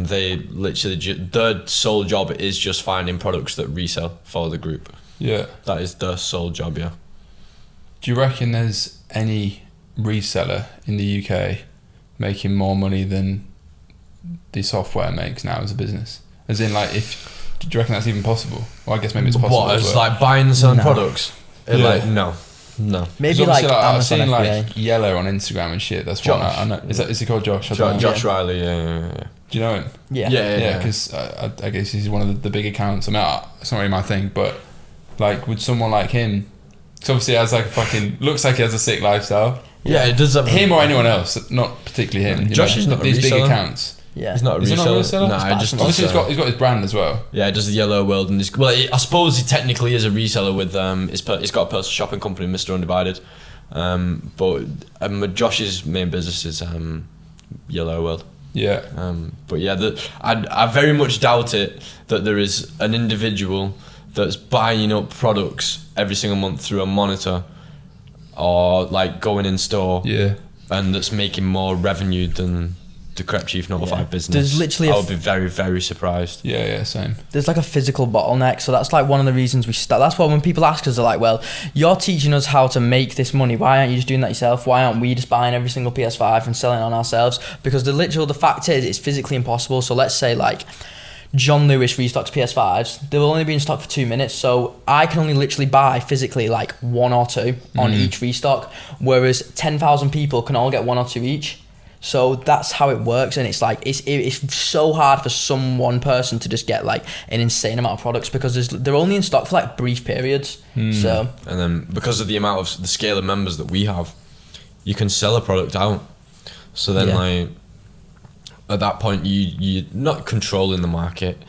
they literally their sole job is just finding products that resell for the group. Yeah. That is their sole job, yeah. Do you reckon there's any reseller in the UK making more money than the software makes now as a business? As in, like, do you reckon that's even possible? Well, I guess maybe it's possible. What, as but- like buying and selling No. products? Yeah. Like, no. No. Maybe 'Cause like obviously, I've Amazon seen FBA. like Yellow on Instagram and shit. That's what I know. Is he called Josh? I don't know. Josh Riley, yeah. Do you know him? Yeah. Yeah, because I guess he's one of the big accounts. I mean, it's not really my thing, but like, would someone like him? Because obviously, he has like a fucking looks like he has a sick lifestyle. Yeah, it does have Him or anyone else, not particularly him. Josh is not a these big reseller. accounts. Yeah. He's not a Is he not a reseller. reseller? Nah, I just Obviously, he's got his brand as well. Yeah, he does the Yellow World, and I suppose he technically is a reseller with he's got a personal shopping company, Mr. Undivided, but Josh's main business is Yellow World. Yeah. But yeah, I very much doubt it that there is an individual that's buying up products every single month through a monitor, or like going in store, and that's making more revenue than the Crep Chief Notified business. There's literally I would be very, very surprised. Yeah, same. There's like a physical bottleneck, so that's like one of the reasons we start. That's why when people ask us, they're like, well, you're teaching us how to make this money, why aren't you just doing that yourself? Why aren't we just buying every single PS5 and selling it on ourselves? Because the fact is, it's physically impossible. So let's say like John Lewis restocks PS5s, they'll only be in stock for 2 minutes, so I can only literally buy physically like 1 or 2 on each restock, whereas 10,000 people can all get 1 or 2 each. So that's how it works, and it's like it's so hard for one person to just get like an insane amount of products, because they're only in stock for like brief periods. So and then because of the scale of members that we have, you can sell a product out. So then like at that point you're not controlling the market,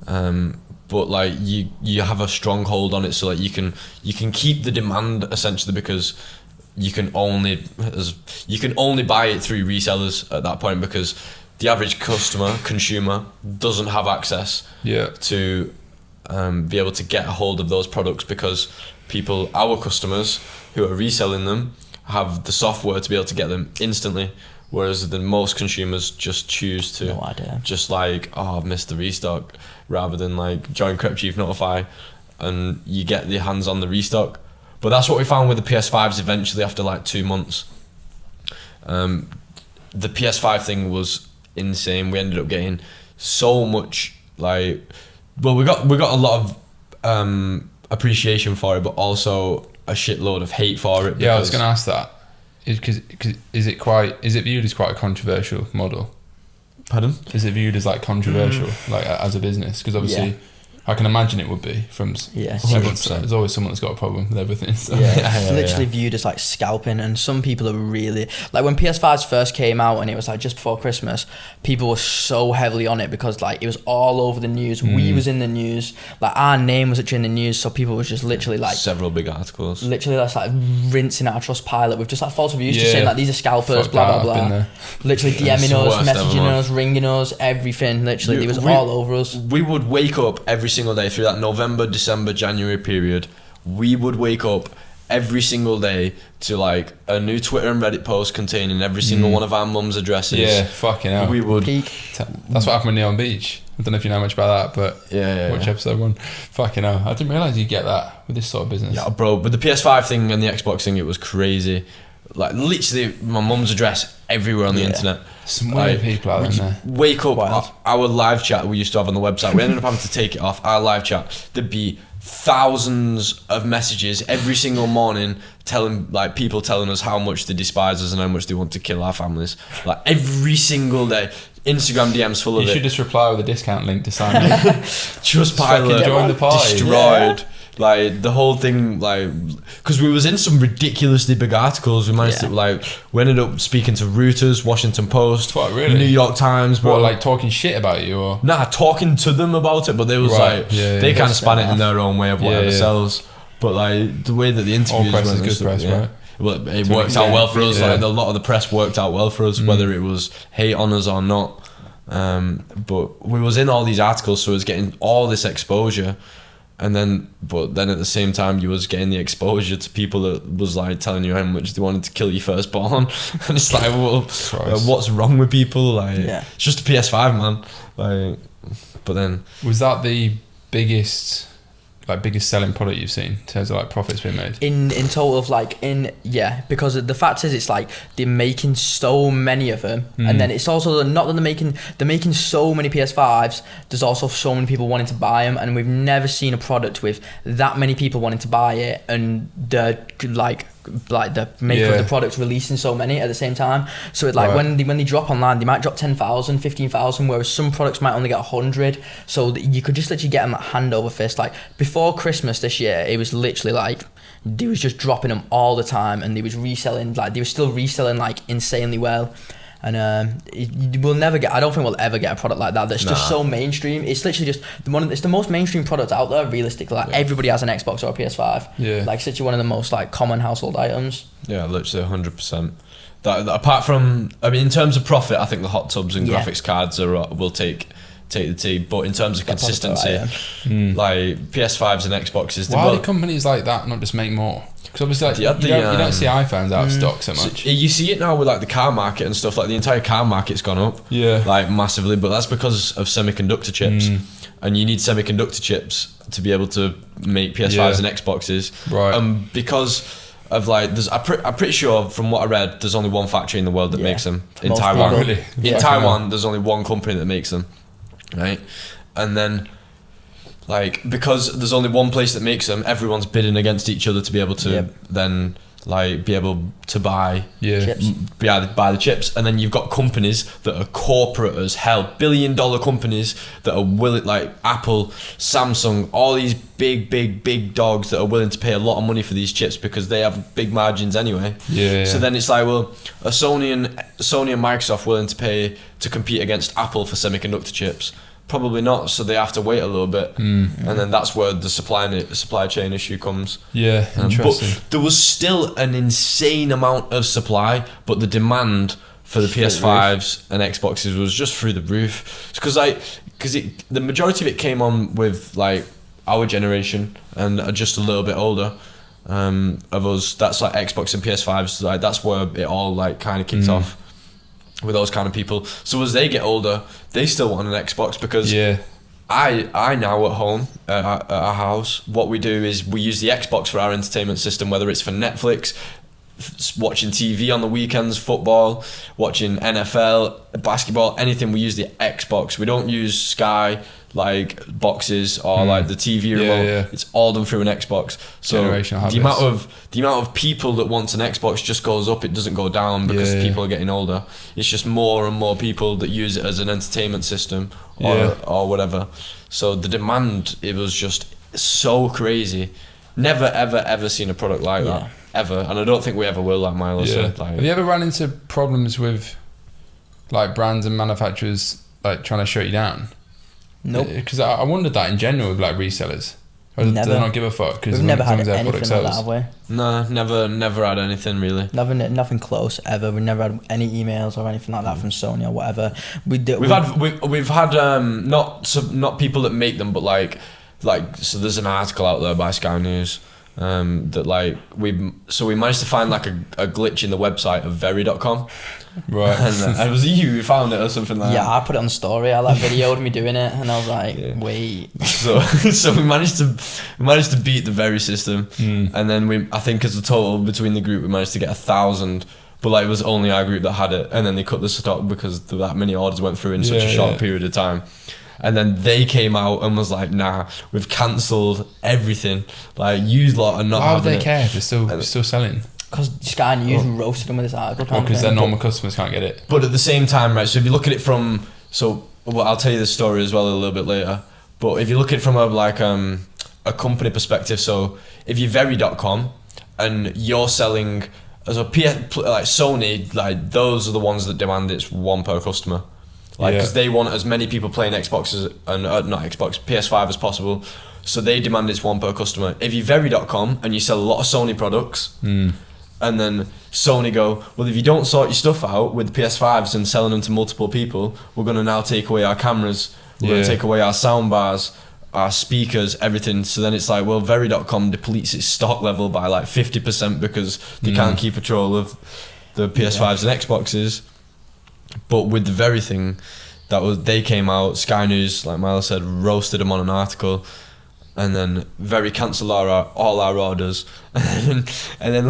but like you have a strong hold on it, so like you can keep the demand essentially, because you can only buy it through resellers at that point, because the average consumer doesn't have access to be able to get a hold of those products, because our customers who are reselling them have the software to be able to get them instantly, whereas the most consumers just choose to just like, oh, I've missed the restock, rather than like join Crep Chief Notify and you get your hands on the restock. But that's what we found with the PS5s eventually after like 2 months. The PS5 thing was insane. We ended up getting so much we got a lot of appreciation for it, but also a shitload of hate for it. Yeah, I was going to ask that. Is it viewed as quite a controversial model? Pardon? Is it viewed as like controversial, like as a business? Because obviously, I can imagine it would be from. There's always someone that's got a problem with everything. So. It's literally viewed as like scalping, and some people are really like, when PS5s first came out and it was like just before Christmas, people were so heavily on it because like it was all over the news. We was in the news, like our name was actually in the news, so people was just literally like several big articles. Literally that's like rinsing our Trustpilot with just like false reviews, just saying like these are scalpers, blah blah blah. Literally DMing us, messaging us, ringing us, everything. Literally, it was all over us. We would wake up every single day through that November, December, January period. We would wake up every single day to like a new Twitter and Reddit post containing every single one of our mum's addresses. Yeah, fucking hell. We would. That's what happened with Neon Beach. I don't know if you know much about that, but watch episode 1. Fucking hell. I didn't realise you get that with this sort of business. Yeah, bro, with the PS5 thing and the Xbox thing, it was crazy. Like literally my mum's address everywhere on the internet. Some weird people out there. Wake up, our live chat we used to have on the website, we ended up having to take it off. Our live chat, there'd be thousands of messages every single morning people telling us how much they despise us and how much they want to kill our families. Like every single day. Instagram DMs full of it. You should just reply with a discount link to sign up. Trustpilot, join the party. Destroyed. Yeah. Like the whole thing, like, because we was in some ridiculously big articles. We managed to we ended up speaking to Reuters, Washington Post, New York Times. What, like talking shit about you, or? Nah, talking to them about it, but they was they kind of span it in their own way of whatever sells. But like the way that the interviews all press is good press, right? Well, it worked out well for us. Like a lot of the press worked out well for us, whether it was hate on us or not. But we was in all these articles, so it was getting all this exposure. And then at the same time, you was getting the exposure to people that was like telling you how much they wanted to kill your firstborn, and it's like, well, what's wrong with people? Like, it's just a PS5, man. Like, but then was that the biggest selling product you've seen in terms of like profits being made in total of because the fact is it's like they're making so many of them, and then it's also not that they're making so many PS5s, there's also so many people wanting to buy them, and we've never seen a product with that many people wanting to buy it and the like like the maker of the product releasing so many at the same time. So it, like when they drop online, they might drop 10,000, 15,000, whereas some products might only get 100. So you could just literally get them hand over fist. Like before Christmas this year, it was literally like they was just dropping them all the time, and they was reselling, like they were still reselling like insanely well. And we'll never get, I don't think we'll ever get a product like that that's just so mainstream. It's literally just it's the most mainstream product out there, realistically. Like everybody has an Xbox or a PS5. Yeah. Like it's literally one of the most like common household items. Yeah, literally 100%. That apart from, I mean, in terms of profit, I think the hot tubs and graphics cards will take the tea. But in terms of consistency, like PS5s and Xboxes. Why do companies like that not just make more? Because obviously, like, you don't see iPhones out of stock so much. So you see it now with like the car market and stuff. Like the entire car market's gone up, like massively. But that's because of semiconductor chips, and you need semiconductor chips to be able to make PS5s and Xboxes. Right. Because of like, I'm pretty sure from what I read, there's only one factory in the world that makes them in Taiwan. Really? In Taiwan, there's only one company that makes them, right? And then, like, because there's only one place that makes them, everyone's bidding against each other to be able to then like be able to buy buy the chips. And then you've got companies that are corporate as hell, billion-dollar companies that are willing, like Apple, Samsung, all these big dogs that are willing to pay a lot of money for these chips because they have big margins anyway. So then it's like, well, are Sony and Microsoft willing to pay to compete against Apple for semiconductor chips? Probably not, so they have to wait a little bit, and then that's where the supply chain issue comes. Interesting. But there was still an insane amount of supply, but the demand for the PS5s and Xboxes was just through the roof. Because the majority of it came on with like our generation and just a little bit older of us. That's like Xbox and PS5s. Like that's where it all like kind of kicked off. With those kind of people. So as they get older, they still want an Xbox because I now at home at our house, what we do is we use the Xbox for our entertainment system, whether it's for Netflix, watching TV on the weekends, football, watching NFL, basketball, anything. We use the Xbox. We don't use Sky like boxes or like the TV remote. It's all done through an Xbox. So the amount of people that wants an Xbox just goes up. It doesn't go down because people are getting older. It's just more and more people that use it as an entertainment system or whatever. So the demand, it was just so crazy. Never ever seen a product like that ever, and I don't think we ever will. Like Milo said. Like, have you ever run into problems with like brands and manufacturers like trying to shut you down? Nope. Because I wondered that in general with like resellers. Or do they not give a fuck? We've never had anything like that, have we? No, never had anything really. Nothing close ever. We never had any emails or anything like that from Sony or whatever. We've had not people that make them, but like so there's an article out there by Sky News that like we managed to find like a glitch in the website of very.com. Right. And it was you who found it or something like that. Yeah, I put it on the story. I like videoed me doing it, and I was like, wait. So we managed to beat the very system, and then I think as a total between the group we managed to get 1,000. But like it was only our group that had it, and then they cut the stock because that many orders went through in such a short period of time. And then they came out and was like, nah, we've cancelled everything. Like, you lot are not Why would having they care if they're still selling? Because Sky News roasted them with this article. Because their normal customers can't get it. But at the same time, right, so if you look at it from... I'll tell you the story as well a little bit later. But if you look at it from a company perspective, so if you're very.com and you're selling... like Sony, like those are the ones that demand it's one per customer. Like, because they want as many people playing Xboxes and not Xbox, PS5 as possible. So they demand it's one per customer. If you're very.com and you sell a lot of Sony products, and then Sony go, well, if you don't sort your stuff out with PS5s and selling them to multiple people, we're going to now take away our cameras, we're going to take away our sound bars, our speakers, everything. So then it's like, well, very.com depletes its stock level by like 50% because they can't keep control of the PS5s and Xboxes. But with the very thing, they came out, Sky News, like Milo said, roasted them on an article, and then very cancelled all our orders, and then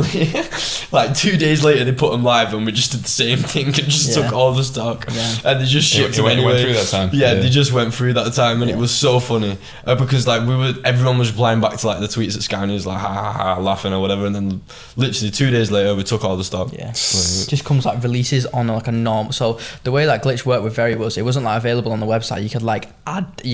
like 2 days later they put them live, and we just did the same thing and just took all the stock, and they just shipped them anyway. Went through that time. Yeah, they just went through that time, and it was so funny because like everyone was replying back to like the tweets at Sky News like ha ha ha laughing or whatever, and then literally 2 days later we took all the stock. Yeah, it just comes like releases on like a norm. So the way that Glitch worked with Very was it wasn't like available on the website. You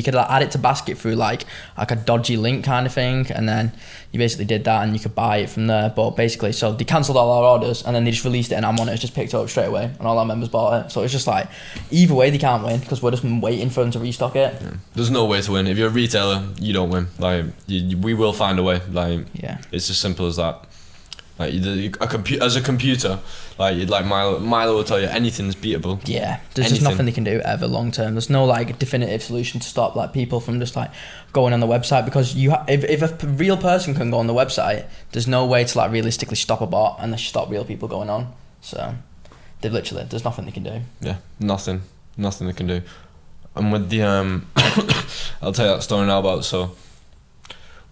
could add it to basket through like a dodgy link kind of thing, and then you basically did that and you could buy it from there. But basically, so they cancelled all our orders and then they just released it, and our monitors just picked it up straight away and all our members bought it. So it's just like either way they can't win because we're just waiting for them to restock it. There's no way to win. If you're a retailer, you don't win. Like we will find a way. Like it's as simple as that. Like as a computer, like Milo will tell you anything's beatable. Yeah, there's just nothing they can do ever long term. There's no like definitive solution to stop like people from just like going on the website, because if a real person can go on the website, there's no way to like realistically stop a bot unless you stop real people going on. So there's nothing they can do. Yeah, nothing they can do. And with the I'll tell you that story now about. So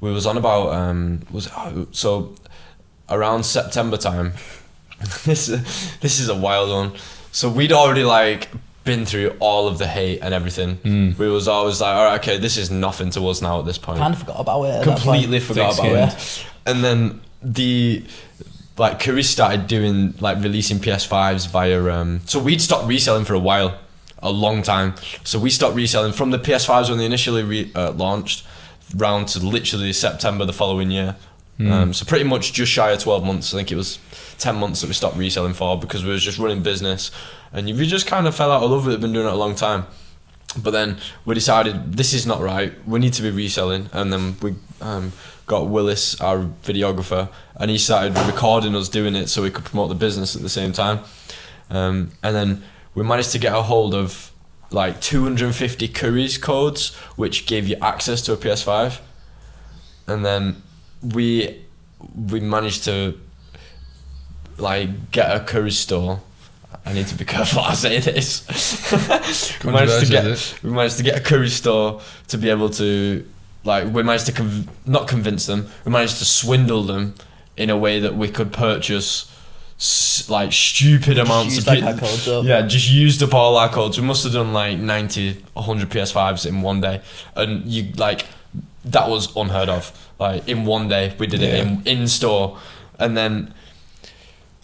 we was on about around September time. This is a wild one. So we'd already like been through all of the hate and everything. We was always like, all right, okay, this is nothing to us now at this point. Kind of forgot about it. Completely forgot about it. And then Chris started doing like releasing PS5s via. So we'd stopped reselling for a long time. So we stopped reselling from the PS5s when they initially launched, round to literally September the following year. So pretty much just shy of 12 months. I think it was 10 months that we stopped reselling for, because we was just running business, and we just kind of fell out of love with it. Been doing it a long time, but then we decided this is not right. We need to be reselling, and then we got Willis, our videographer, and he started recording us doing it so we could promote the business at the same time. And then we managed to get a hold of like 250 Currys codes, which gave you access to a PS5, and then we managed to like get a Curry store. I need to be careful how I say this. we managed to get a Curry store to be able to we managed to not convince them. We managed to swindle them in a way that we could purchase like stupid amounts of codes up. Yeah, just used up all our codes. We must have done like 90, 100 PS5s in one day, and that was unheard of. Like in one day we did it in store, and then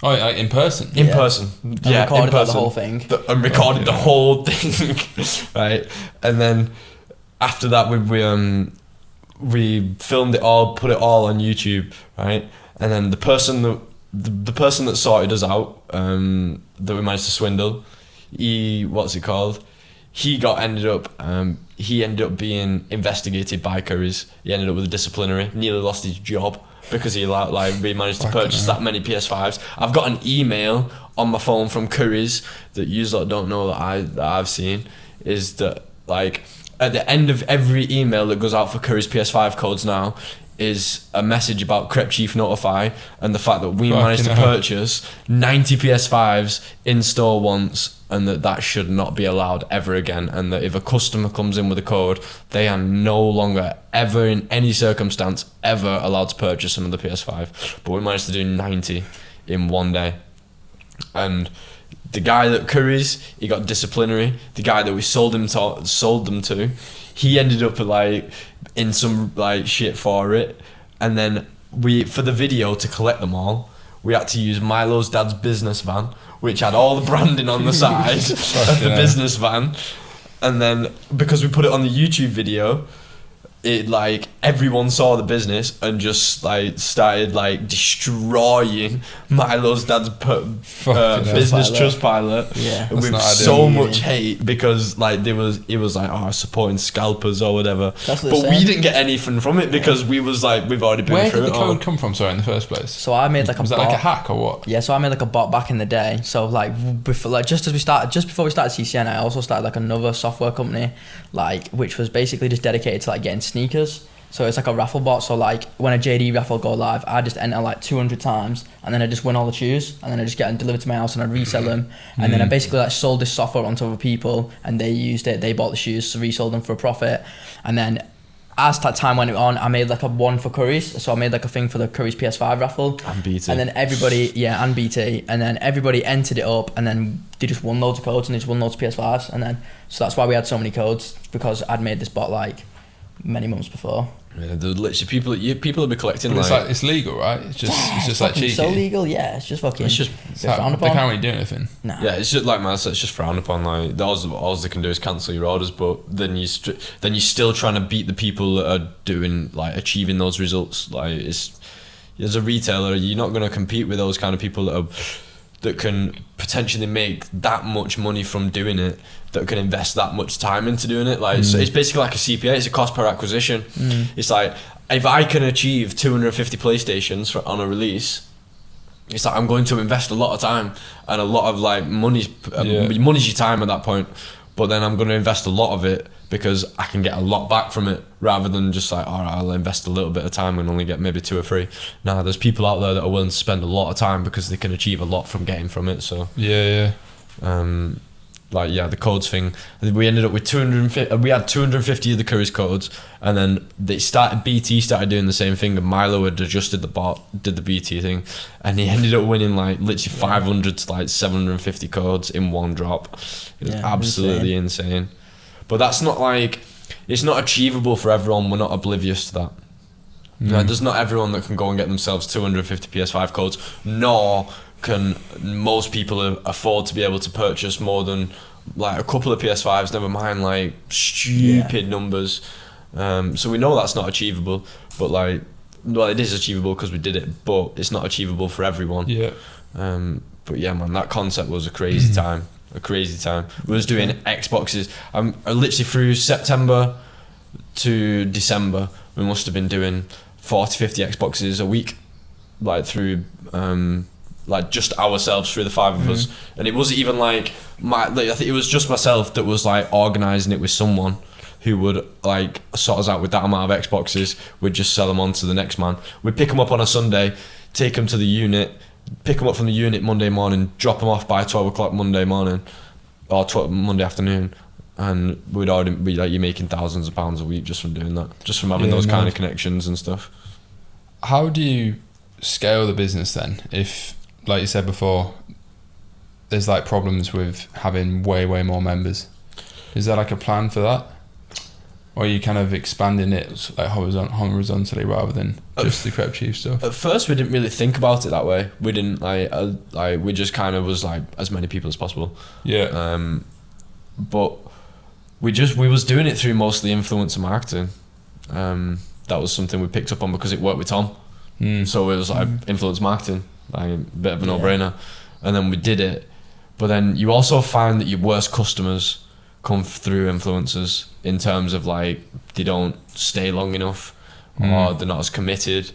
in person. In person. Yeah, recorded in person. The whole thing. And recorded the whole thing. Right. And then after that we filmed it all, put it all on YouTube, right? And then the person that sorted us out, that we managed to swindle, he ended up being investigated by Currys. He ended up with a disciplinary, nearly lost his job because we managed to purchase that many PS5s. I've got an email on my phone from Currys that you lot don't know that I've seen, is that like at the end of every email that goes out for Currys PS5 codes now is a message about Crep Chief Notify and the fact that we managed to purchase 90 PS5s in store once, and that should not be allowed ever again, and that if a customer comes in with a code, they are no longer ever in any circumstance ever allowed to purchase another PS5. But we managed to do 90 in one day. And the guy that Currys, he got disciplinary. The guy that we sold them to, he ended up in some shit for it. And then for the video to collect them all, we had to use Milo's dad's business van, which had all the branding on the side of the business van. And then because we put it on the YouTube video, it everyone saw the business and just started destroying Milo's dad's business Trustpilot. Yeah, with so much hate because it was supporting scalpers or whatever. But we didn't get anything from it because we was we've already been Where through it. Where did the code come from? Sorry, in the first place. So I made was that like a hack or what? Yeah, so I made a bot back in the day. So before just before we started CCN, I also started another software company, which was basically just dedicated to getting sneakers. So it's a raffle bot. So when a JD raffle go live, I just enter 200 times, and then I just win all the shoes, and then I just get them delivered to my house and I resell them. And then I basically sold this software onto other people, and they used it. They bought the shoes, so resold them for a profit. And then as that time went on, I made like a one for Currys. So I made like a thing for the Currys PS5 raffle. And BT. And then everybody, and BT. And then everybody entered it up, and then they just won loads of codes, and they just won loads of PS5s. And then, so that's why we had so many codes, because I'd made this bot like many months before. Yeah, there were literally people will be collecting. But like it's legal, right? It's just like cheeky. So legal, yeah. It's just fucking. It's just frowned they upon. can't really do anything. Nah. Yeah, it's just like man said, it's just frowned upon. Like all they can do is cancel your orders, but then you're still trying to beat the people that are doing like achieving those results. Like it's as a retailer, you're not going to compete with those kind of people that can potentially make that much money from doing it, that can invest that much time into doing it. Like so it's basically like a CPA, it's a cost per acquisition. It's like if I can achieve 250 PlayStations on a release, it's like I'm going to invest a lot of time and a lot of like money's your time at that point, but then I'm going to invest a lot of it because I can get a lot back from it, rather than just like, all right, I'll invest a little bit of time and only get maybe 2 or 3. Now there's people out there that are willing to spend a lot of time because they can achieve a lot from getting from it. So the codes thing, we ended up with 250. We had 250 of the Currys codes, and then BT started doing the same thing, and Milo had adjusted the bot, did the BT thing, and he ended up winning like literally 500 to like 750 codes in one drop. It was absolutely insane. But that's not like, it's not achievable for everyone. We're not oblivious to that. Like, there's not everyone that can go and get themselves 250 PS5 codes, nor can most people afford to be able to purchase more than like a couple of PS5s, never mind like stupid numbers. So we know that's not achievable, but like, well, it is achievable because we did it, but it's not achievable for everyone. But yeah, man, that concept was a crazy time. We was doing Xboxes. Literally through September to December, we must have been doing 40-50 Xboxes a week, like through like just ourselves, through the 5 of us. And it wasn't even like I think it was just myself that was like organising it with someone who would like sort us out with that amount of Xboxes. We'd just sell them on to the next man. We'd pick them up on a Sunday, take them to the unit, pick them up from the unit Monday morning, drop them off by 12 o'clock Monday morning or Monday afternoon, and we'd already be like, you're making thousands of pounds a week just from doing that, just from having those kind of connections and stuff. How do you scale the business then, if, like you said before, there's like problems with having way more members? Is there like a plan for that? Or are you kind of expanding it like horizontally rather than just the Crep Chief stuff? At first, we didn't really think about it that way. We didn't we just kind of was like as many people as possible. Yeah. But we was doing it through mostly influencer marketing. That was something we picked up on because it worked with Tom. So it was like influence marketing, like a bit of a no-brainer. And then we did it. But then you also find that your worst customers come through influencers, in terms of like they don't stay long enough or they're not as committed,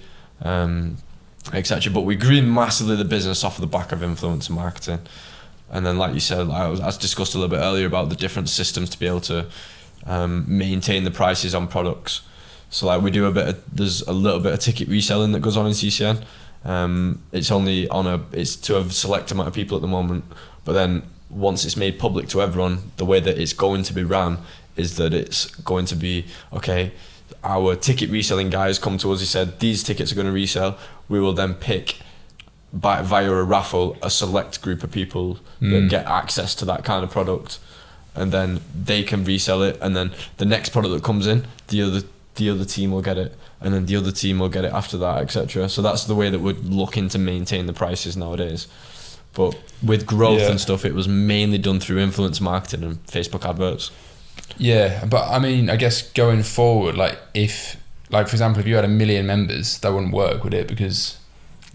etc. But we grew massively the business off of the back of influencer marketing. And then like you said, I discussed a little bit earlier about the different systems to be able to maintain the prices on products. So like we do there's a little bit of ticket reselling that goes on in CCN. It's to a select amount of people at the moment, but then once it's made public to everyone, the way that it's going to be ran is that it's going to be, okay, our ticket reselling guys come to us, he said, these tickets are going to resell. We will then pick via a raffle a select group of people that get access to that kind of product, and then they can resell it, and then the next product that comes in, the other team will get it, and then the other team will get it after that, etc. So that's the way that we're looking to maintain the prices nowadays. But with growth and stuff, it was mainly done through influence marketing and Facebook adverts. Yeah, but I mean, I guess going forward, like if, like for example, if you had 1 million members, that wouldn't work, would it? Because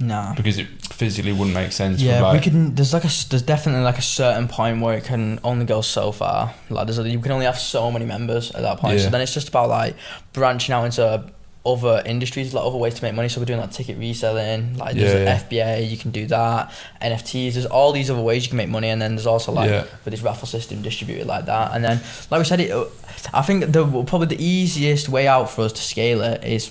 it physically wouldn't make sense. Yeah, we can. There's definitely like a certain point where it can only go so far. Like you can only have so many members at that point. So then it's just about like branching out into other industries, like other ways to make money. So we're doing like ticket reselling, like there's FBA, you can do that, NFTs, there's all these other ways you can make money. And then there's also like with this raffle system distributed like that. And then like we said, I think probably the easiest way out for us to scale it is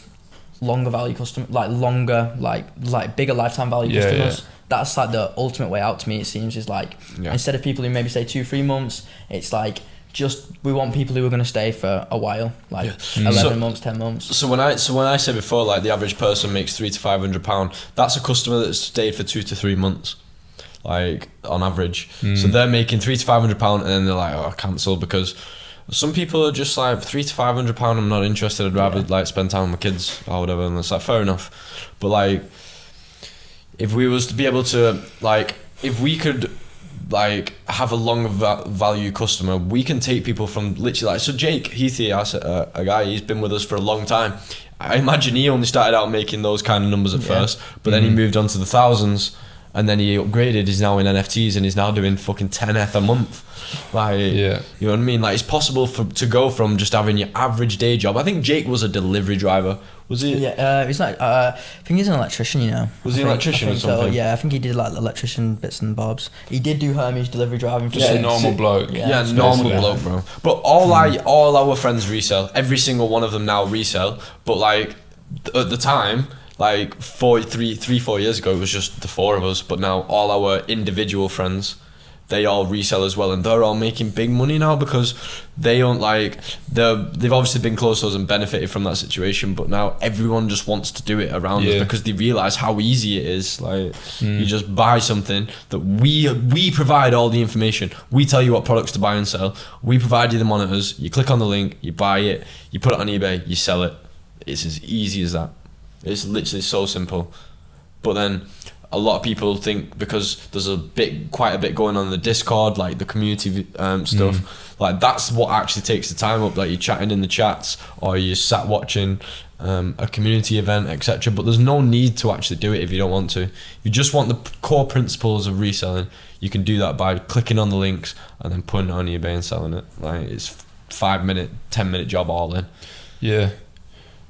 longer value customer, like bigger lifetime value customers. That's like the ultimate way out to me, it seems, is like instead of people who maybe say 2-3 months, it's like we want people who are going to stay for a while, like 11 months, 10 months. So when I said before, like the average person makes £300 to £500, that's a customer that's stayed for 2 to 3 months, like on average. So they're making £300 to £500, and then they're like, oh, cancel, because some people are just like £300 to £500. I'm not interested. I'd rather like spend time with my kids or whatever. And it's like fair enough, but like if we was to be able to like if we could like have a long value customer, we can take people from literally like, so Jake Heathy, a guy, he's been with us for a long time. I imagine he only started out making those kind of numbers at first, but then he moved on to the thousands, and then he upgraded. He's now in NFTs, and he's now doing fucking 10th a month. Like, you know what I mean? Like, it's possible to go from just having your average day job. I think Jake was a delivery driver. Was he? Yeah, he's like, I think he's an electrician, you know. Was he an electrician or something? So, yeah, I think he did like electrician bits and bobs. He did do Hermes delivery driving for just a normal bloke. Yeah, normal bloke, bro. But all our friends resell. Every single one of them now resell. But like at the time, like 4 years ago, it was just the 4 of us. But now all our individual friends, they all resell as well, and they're all making big money now because they don't like they've obviously been close to us and benefited from that situation, but now everyone just wants to do it around us because they realize how easy it is. Like you just buy something that we provide all the information. We tell you what products to buy and sell. We provide you the monitors. You click on the link, you buy it, you put it on eBay, you sell it. It's as easy as that. It's literally so simple. But then a lot of people think because there's quite a bit going on in the Discord, like the community stuff, like that's what actually takes the time up. Like you're chatting in the chats, or you're sat watching a community event, etc. But there's no need to actually do it if you don't want to. If you just want the core principles of reselling, you can do that by clicking on the links and then putting it on eBay and selling it. Like it's 5-minute, 10-minute job all in. Yeah.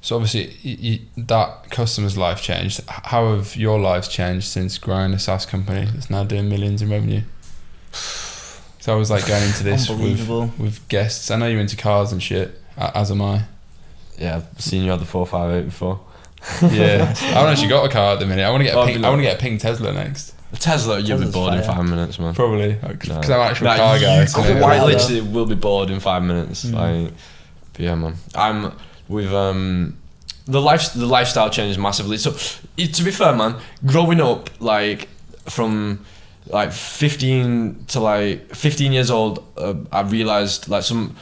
So obviously that customer's life changed. How have your lives changed since growing a SaaS company that's now doing millions in revenue? So I was like going into this with guests. I know you're into cars and shit, as am I. Yeah, I've seen you had the 458 before. Yeah, I haven't actually got a car at the minute. I want to get a pink Tesla next. A Tesla, you'll be bored in 5 minutes, man. Probably, because I'm an actual car guy. I literally will be bored in 5 minutes. Like, but yeah, man. With the lifestyle changed massively. So to be fair, man, growing up like from like 15 to like 15 years old, I realized like that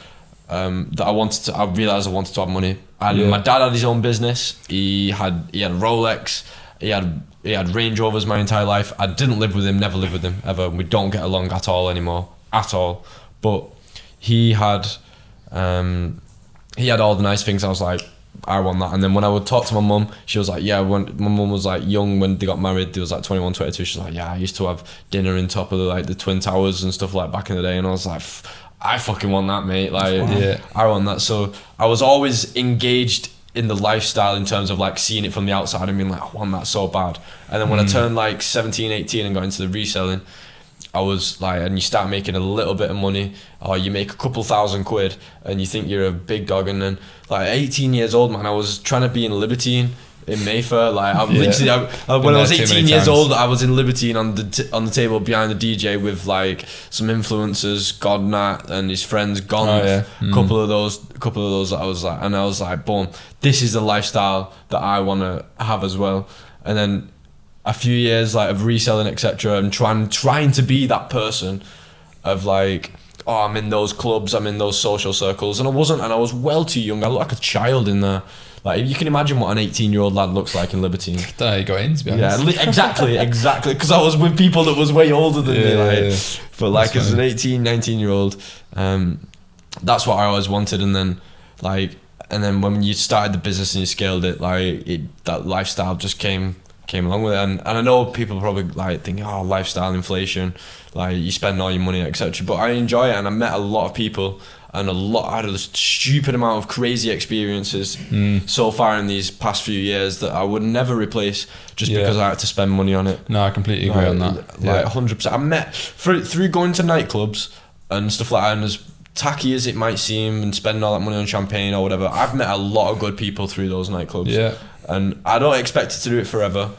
I realized I wanted to have money. And my dad had his own business. He had a Rolex. He had Range Rovers my entire life. I didn't live with him, never lived with him ever. We don't get along at all anymore, at all. But he had all the nice things. I was like, I want that. And then when I would talk to my mum, she was like, yeah, when my mum was like young, when they got married, they was like 21, 22, she's like, yeah, I used to have dinner in top of the Twin Towers and stuff like back in the day. And I was like, I fucking want that, mate. Like, I want that. So I was always engaged in the lifestyle in terms of like seeing it from the outside and being like, I want that so bad. And then when I turned like 17, 18 and got into the reselling, I was like, and you start making a little bit of money, or you make a couple £1,000 and you think you're a big dog. And then like 18 years old, man, I was trying to be in Libertine in Mayfair. Like I literally, when I was 18 years old, I was in Libertine on the table behind the DJ with like some influencers, Godnat and his friends, Gone. Couple of those that I was like, and I was like, boom, this is the lifestyle that I want to have as well. And then a few years like of reselling, etc., and trying to be that person of like, oh, I'm in those clubs, I'm in those social circles, and I wasn't, and I was well too young. I looked like a child in there. Like you can imagine what an 18-year-old lad looks like in Libertine. I don't know how you got in, to be honest. Yeah, exactly, because I was with people that was way older than me. Like, but like as an 18, 19-year-old, that's what I always wanted. And then when you started the business and you scaled it, that lifestyle just came along with it. And I know people probably like think, oh, lifestyle inflation, like you spend all your money, etc. But I enjoy it, and I met a lot of people and I had a stupid amount of crazy experiences so far in these past few years that I would never replace just because I had to spend money on it. No, I completely agree on that. Like 100%. I met through going to nightclubs and stuff like that, and as tacky as it might seem and spending all that money on champagne or whatever, I've met a lot of good people through those nightclubs. Yeah. And I don't expect it to do it forever,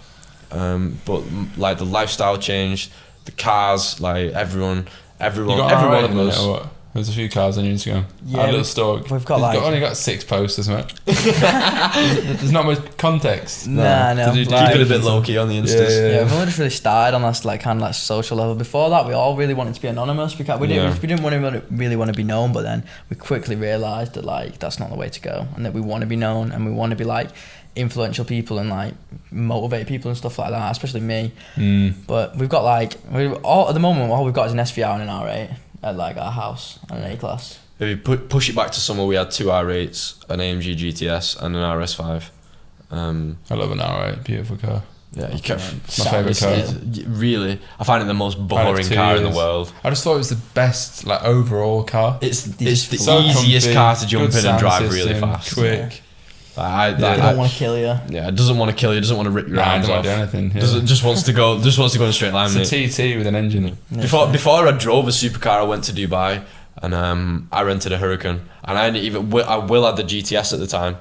but like the lifestyle changed, the cars, like everyone of us. There's a few cars on your Instagram. Yeah, Our little stalk. we've got like only got 6 posts or something. There's not much context. Nah, no. Did you Like, Keep it a bit low key on the Instas. yeah, we've only just really started on that like kind of like social level. Before that, we all really wanted to be anonymous because we didn't really want to be known. But then we quickly realised that like that's not the way to go, and that we want to be known and we want to be like influential people and like motivate people and stuff like that, especially me. But we've got like at the moment all we've got is an SVR and an R8 at like our house and an A-Class. If you push it back to summer, we had 2 R8s, an AMG GTS and an RS5. I love an R8, beautiful car. Yeah, you can. My favourite car. Really, I find it the most boring car in the world. I just thought it was the best like overall car. It's the so easiest comfy, car to jump good in and drive sound really system, fast. quick. I don't want to kill you. Yeah, it doesn't want to kill you. Doesn't want to rip your Nah, arms don't off. do anything. Yeah. Just wants to go. Just wants to go in a straight line. It's a TT with an engine. Before I drove a supercar, I went to Dubai and I rented a Huracan, and I Will had the GTS at the time,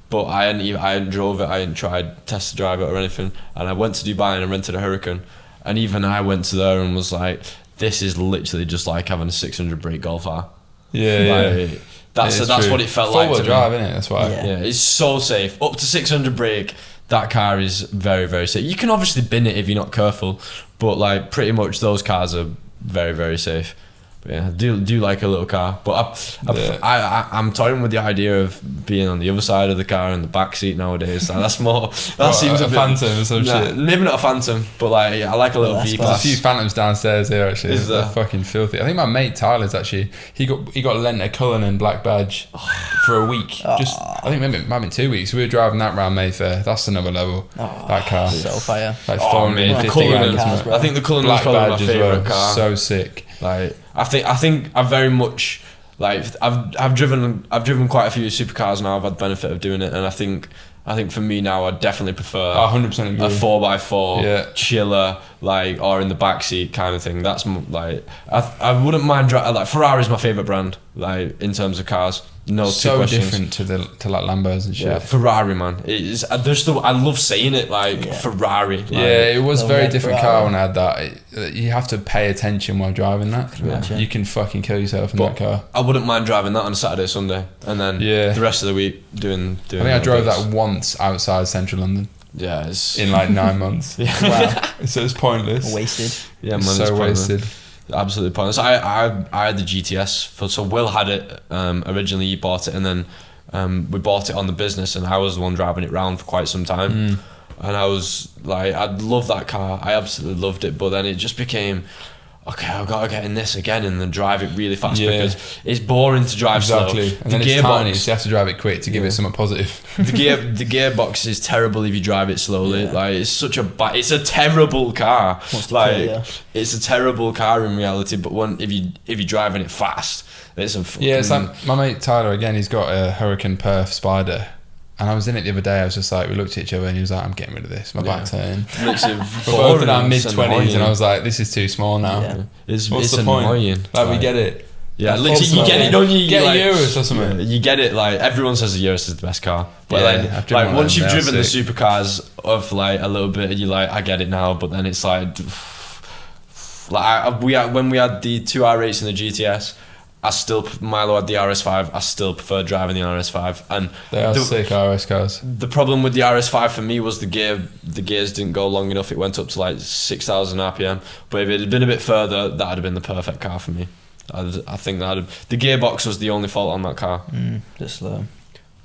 but I hadn't drove it. I hadn't tried test to drive it or anything. And I went to Dubai and I rented a Huracan, and even I went to there and was like, this is literally just like having a 600 brake Golf R. Yeah. That's what it felt like. Four-wheel drive, isn't it? That's why. Yeah, it's so safe. Up to 600 brake. That car is very, very safe. You can obviously bin it if you're not careful, but like pretty much those cars are very, very safe. But yeah, I do like a little car, but I'm toying with the idea of being on the other side of the car in the back seat nowadays. That's more. That seems a bit, Phantom or some shit. Maybe not a Phantom, but like I like a little V There's a class. few Phantoms downstairs here actually. Is They're there? fucking filthy. I think my mate Tyler's actually he got lent a Cullinan black badge for a week. Just I think maybe it might have been 2 weeks. We were driving that round Mayfair. That's another level. That car. So fire. Like man, the 450 Cullinan. grand. I think the Cullinan was Black probably my badge as favourite well. car. So sick. Like I think I've very much like I've driven quite a few supercars now. I've had the benefit of doing it, and I think for me now I definitely prefer 100% agree. a 4x4 Yeah. chiller, like, or in the backseat kind of thing. That's like I wouldn't mind like Ferrari's my favourite brand, like in terms of cars. No, So two questions. different to like Lambos and shit. Yeah, Ferrari, man. It is. There's still. I love saying it, like Ferrari. Like, Yeah, it was a the very red different Ferrari. car when I had that. You have to pay attention while driving that. imagine. You can fucking kill yourself in But that car. I wouldn't mind driving that on a Saturday, Sunday, and then the rest of the week doing. I think I drove that once outside central London Yeah, it's in like 9 months. Wow. So it's pointless. Wasted. yeah, man, It's it's so pointless. wasted. Absolutely pointless. I had the GTS so Will had it originally. He bought it, and then we bought it on the business, and I was the one driving it round for quite some time. And I was like, I love that car. I absolutely loved it, but then it just became, okay, I've got to get in this again and then drive it really fast because it's boring to drive Exactly. slow. And then it's tiny, so you have to drive it quick to give it something positive. The gearbox is terrible if you drive it slowly. Like it's such a it's a terrible car. Wants to Like kill you. it's a terrible car in reality. But if you're driving it fast, it's a fucking, Yeah, it's like my mate Tyler again. He's got a Hurricane Perf Spider, and I was in it the other day. I was just like, we looked at each other, and he was like, "I'm getting rid of this. My back's hurting." literally We're both in our boring, mid it's 20s, annoying. and I was like, "This is too small now." Yeah. It's What's the annoying. point? Like we get it. Yeah, Like, literally, full you get slow. it, don't you? Get like, a Urus or something. Yeah, you get it. Like everyone says, the Urus is the best car. But Yeah, then, I've driven like one once of you've them, driven they're the sick. supercars of like a little bit, and you're like, I get it now. But then it's like when we had the 2 R8s in the GTS, Milo had the RS5. I still prefer driving the RS5, and They are sick RS cars. the problem with the RS5 for me was the gears didn't go long enough. It went up to like 6,000 RPM. But if it had been a bit further, that would have been the perfect car for me. I think the gearbox was the only fault on that car. Just slow.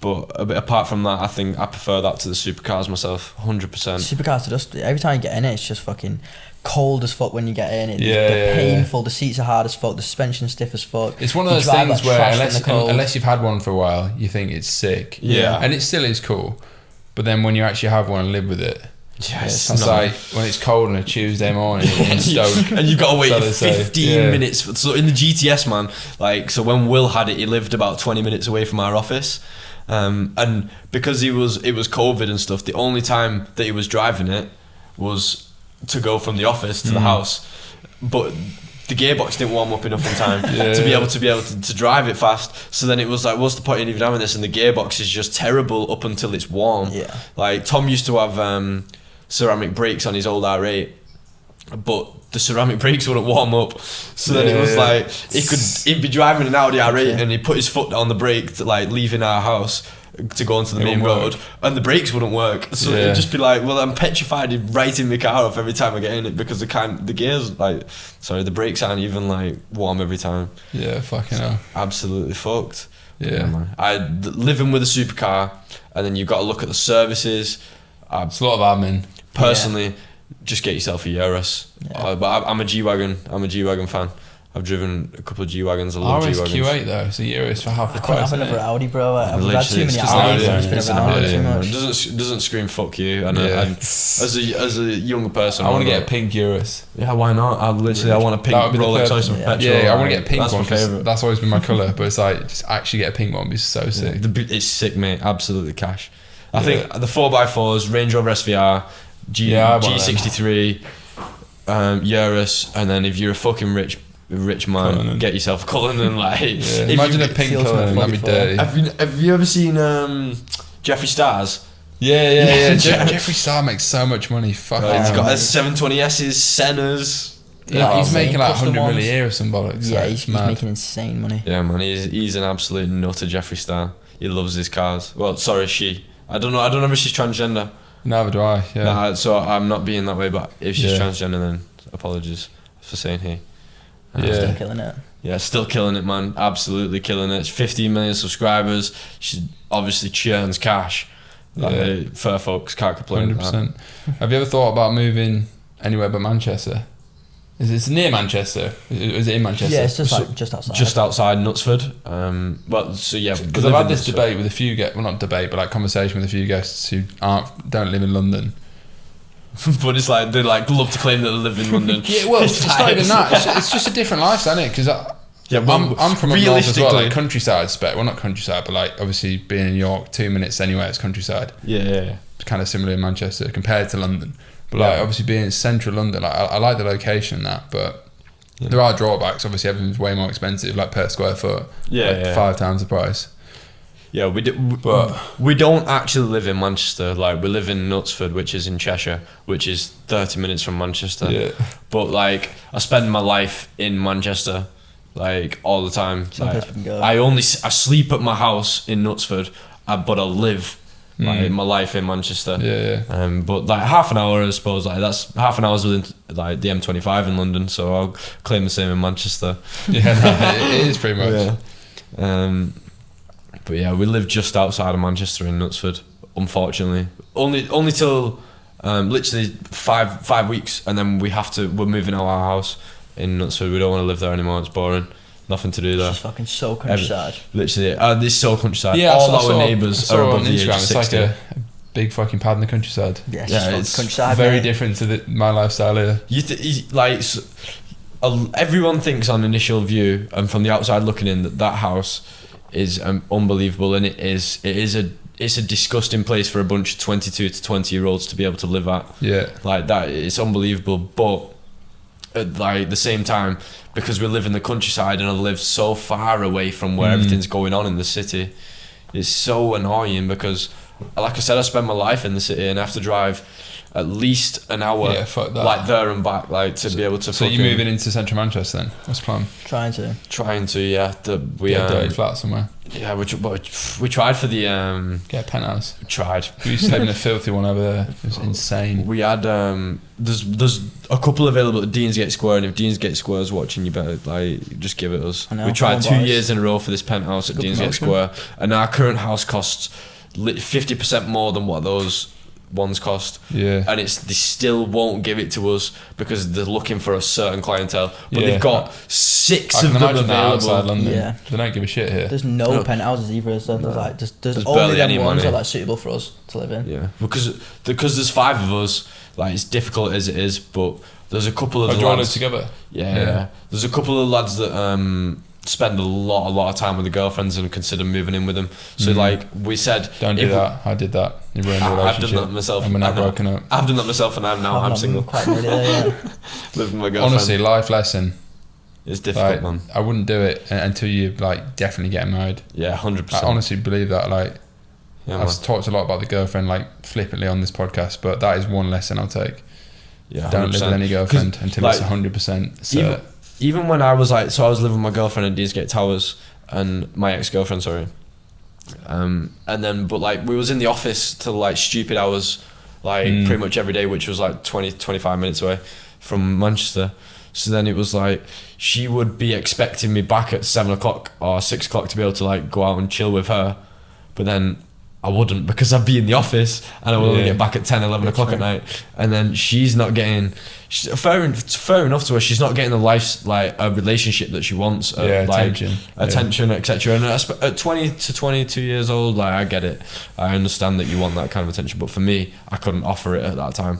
But a bit apart from that, I think I prefer that to the supercars myself, 100%. Supercars are just every time you get in it, it's just fucking cold as fuck when you get in it. Yeah, They're yeah, painful. The seats are hard as fuck. The suspension's stiff as fuck. It's one of You those drive things like where trash in the cold. unless you've had one for a while, you think it's sick. Yeah. And it still is cool. But then when you actually have one and live with it, Yes, it's like when it's cold on a Tuesday morning in Stoke. and you've got to wait So they say, 15 minutes. So in the GTS, man, like, so when Will had it, he lived about 20 minutes away from our office. And because it was COVID and stuff, the only time that he was driving it was to go from the office to the house. But the gearbox didn't warm up enough in time to be able to drive it fast. So then it was like, what's the point in even having this? And the gearbox is just terrible up until it's warm. Yeah. Like Tom used to have ceramic brakes on his old R8, but the ceramic brakes wouldn't warm up. So then it was like he'd be driving an Audi R8 and he'd put his foot on the brake to like leaving our house to go onto the main road, and the brakes wouldn't work. So it'd just be like, well, I'm petrified of writing my car off every time I get in it because the brakes aren't even like warm every time. Yeah, fucking hell. Absolutely fucked. Yeah, man. Living with a supercar, and then you've got to look at the services. It's a lot of admin. Personally, just get yourself a Urus. But I'm a G-Wagon. I'm a G-Wagon fan. I've driven a couple of G-Wagons. I love G-Wagons. RSQ8 though, it's a Urus for half the price. I can't have another Audi, bro. I've had too many Audis. Audis. It's been around too much. It doesn't scream fuck you. And as a younger person, I want to get a pink Urus. Yeah, why not? I want a pink Rolex Oyster petrol. Yeah, I want to get a pink that's one. My favourite. That's always been my colour, but it's like just actually get a pink one would be so sick. It's sick, mate. Absolutely cash. I think the 4x4s, Range Rover SVR, G63, Urus, and then if you're a fucking rich man, Cullinan. get yourself a Cullinan. Like, imagine a pink Cullinan, that'd be dirty. Have you ever seen Jeffree Star's? Yeah. Jeffree Star makes so much money. Fuck. He's got his 720S's, Sennas. He's making like 100 million a year or some bollocks. Yeah, he's making insane money. Yeah, man, he's an absolute nutter, Jeffree Star. He loves his cars. Well, sorry, she. I don't know if she's transgender. Neither do I. Yeah. Nah, so I'm not being that way. But if she's transgender, then apologies for saying he. Still killing it. Yeah, still killing it, man. Absolutely killing it. 15 million subscribers. She obviously churns cash. Fair folks can't complain. 100%. Have you ever thought about moving anywhere but Manchester? Is it near Manchester? Is it in Manchester? Yeah, it's just outside. Just outside Knutsford. Because I've had this debate with a few not debate, but like conversation with a few guests who don't live in London. But it's like they love to claim that they live in London. Yeah, well, it's not even that. It's just a different lifestyle, isn't it? Because I'm from up north as well, like countryside spec. Well, not countryside, but like obviously being in York, 2 minutes anywhere is countryside. Yeah. It's kind of similar in Manchester compared to London. But like obviously being in central London, like I like the location and that, but there are drawbacks. Obviously everything's way more expensive, like per square foot. 5 times the price. Yeah, we don't actually live in Manchester. Like we live in Knutsford, which is in Cheshire, which is 30 minutes from Manchester. Yeah. But like I spend my life in Manchester, like all the time. I sleep at my house in Knutsford, but I live my life in Manchester. Yeah. But like half an hour, I suppose. Like that's half an hour's within like the M25 in London, so I'll claim the same in Manchester. Yeah, no, it is pretty much. Yeah. But yeah, we live just outside of Manchester in Knutsford. Unfortunately, only till literally 5 weeks, and then we're moving out of our house in Knutsford. We don't want to live there anymore. It's boring. Nothing to do there. It's just fucking so countryside. Literally, this is so countryside. Yeah, all our neighbours are above the age of 60. It's like a big fucking pad in the countryside. Yeah, it's countryside, very different to my lifestyle here. Everyone thinks on initial view and from the outside looking in that house is unbelievable, and it's a disgusting place for a bunch of 22 to 20 year olds to be able to live at. Yeah, like that, it's unbelievable. But at like the same time, because we live in the countryside and I live so far away from where everything's going on in the city, it's so annoying because, like I said, I spend my life in the city and I have to drive at least an hour, like there and back, like to be able to. So you're moving into central Manchester then? What's the plan? Trying to, yeah. We get a dirty flat somewhere. Yeah, we tried for the get a penthouse. We tried. We used to live in a filthy one over there. It was insane. We had there's a couple available at Deansgate Square, and if Deansgate Square is watching, you better just give it us. We tried 2 years in a row for this penthouse at Deansgate Square, and our current house costs 50% more than what those ones cost. Yeah. And they still won't give it to us because they're looking for a certain clientele. But they've got 6 of them available. Outside London. Yeah. They don't give a shit here. There's no penthouses either, so there's only them ones that are like suitable for us to live in. Yeah. Because there's 5 of us, like it's difficult as it is, but there's a couple of lads. Join us together. Yeah. There's a couple of lads that spend a lot of time with the girlfriends and consider moving in with them. So like we said, don't do that. I did that. You ruined the relationship. I've done that myself. And we're now broken up. I've done that myself, and I'm single. Quite nearly there, yeah. Living with my girlfriend. Honestly, life lesson. It's difficult, man. I wouldn't do it until you like definitely get married. Yeah, 100%. I honestly believe that. Like, I've talked a lot about the girlfriend like flippantly on this podcast, but that is one lesson I'll take. Yeah, don't live with any girlfriend until it's 100%. So even when I was like, so I was living with my girlfriend in Deansgate Towers, and my ex-girlfriend, sorry. And then, but like, we was in the office till like stupid hours, like pretty much every day, which was like 25 minutes away from Manchester. So then it was like, she would be expecting me back at 7 o'clock or 6 o'clock to be able to like go out and chill with her. But then I wouldn't, because I'd be in the office and I would only get back at 10, 11 o'clock at night. And then she's not getting, fair enough to her, she's not getting the life, like a relationship that she wants. Like, attention, etc. And at 20 to 22 years old, like, I get it. I understand that you want that kind of attention. But for me, I couldn't offer it at that time.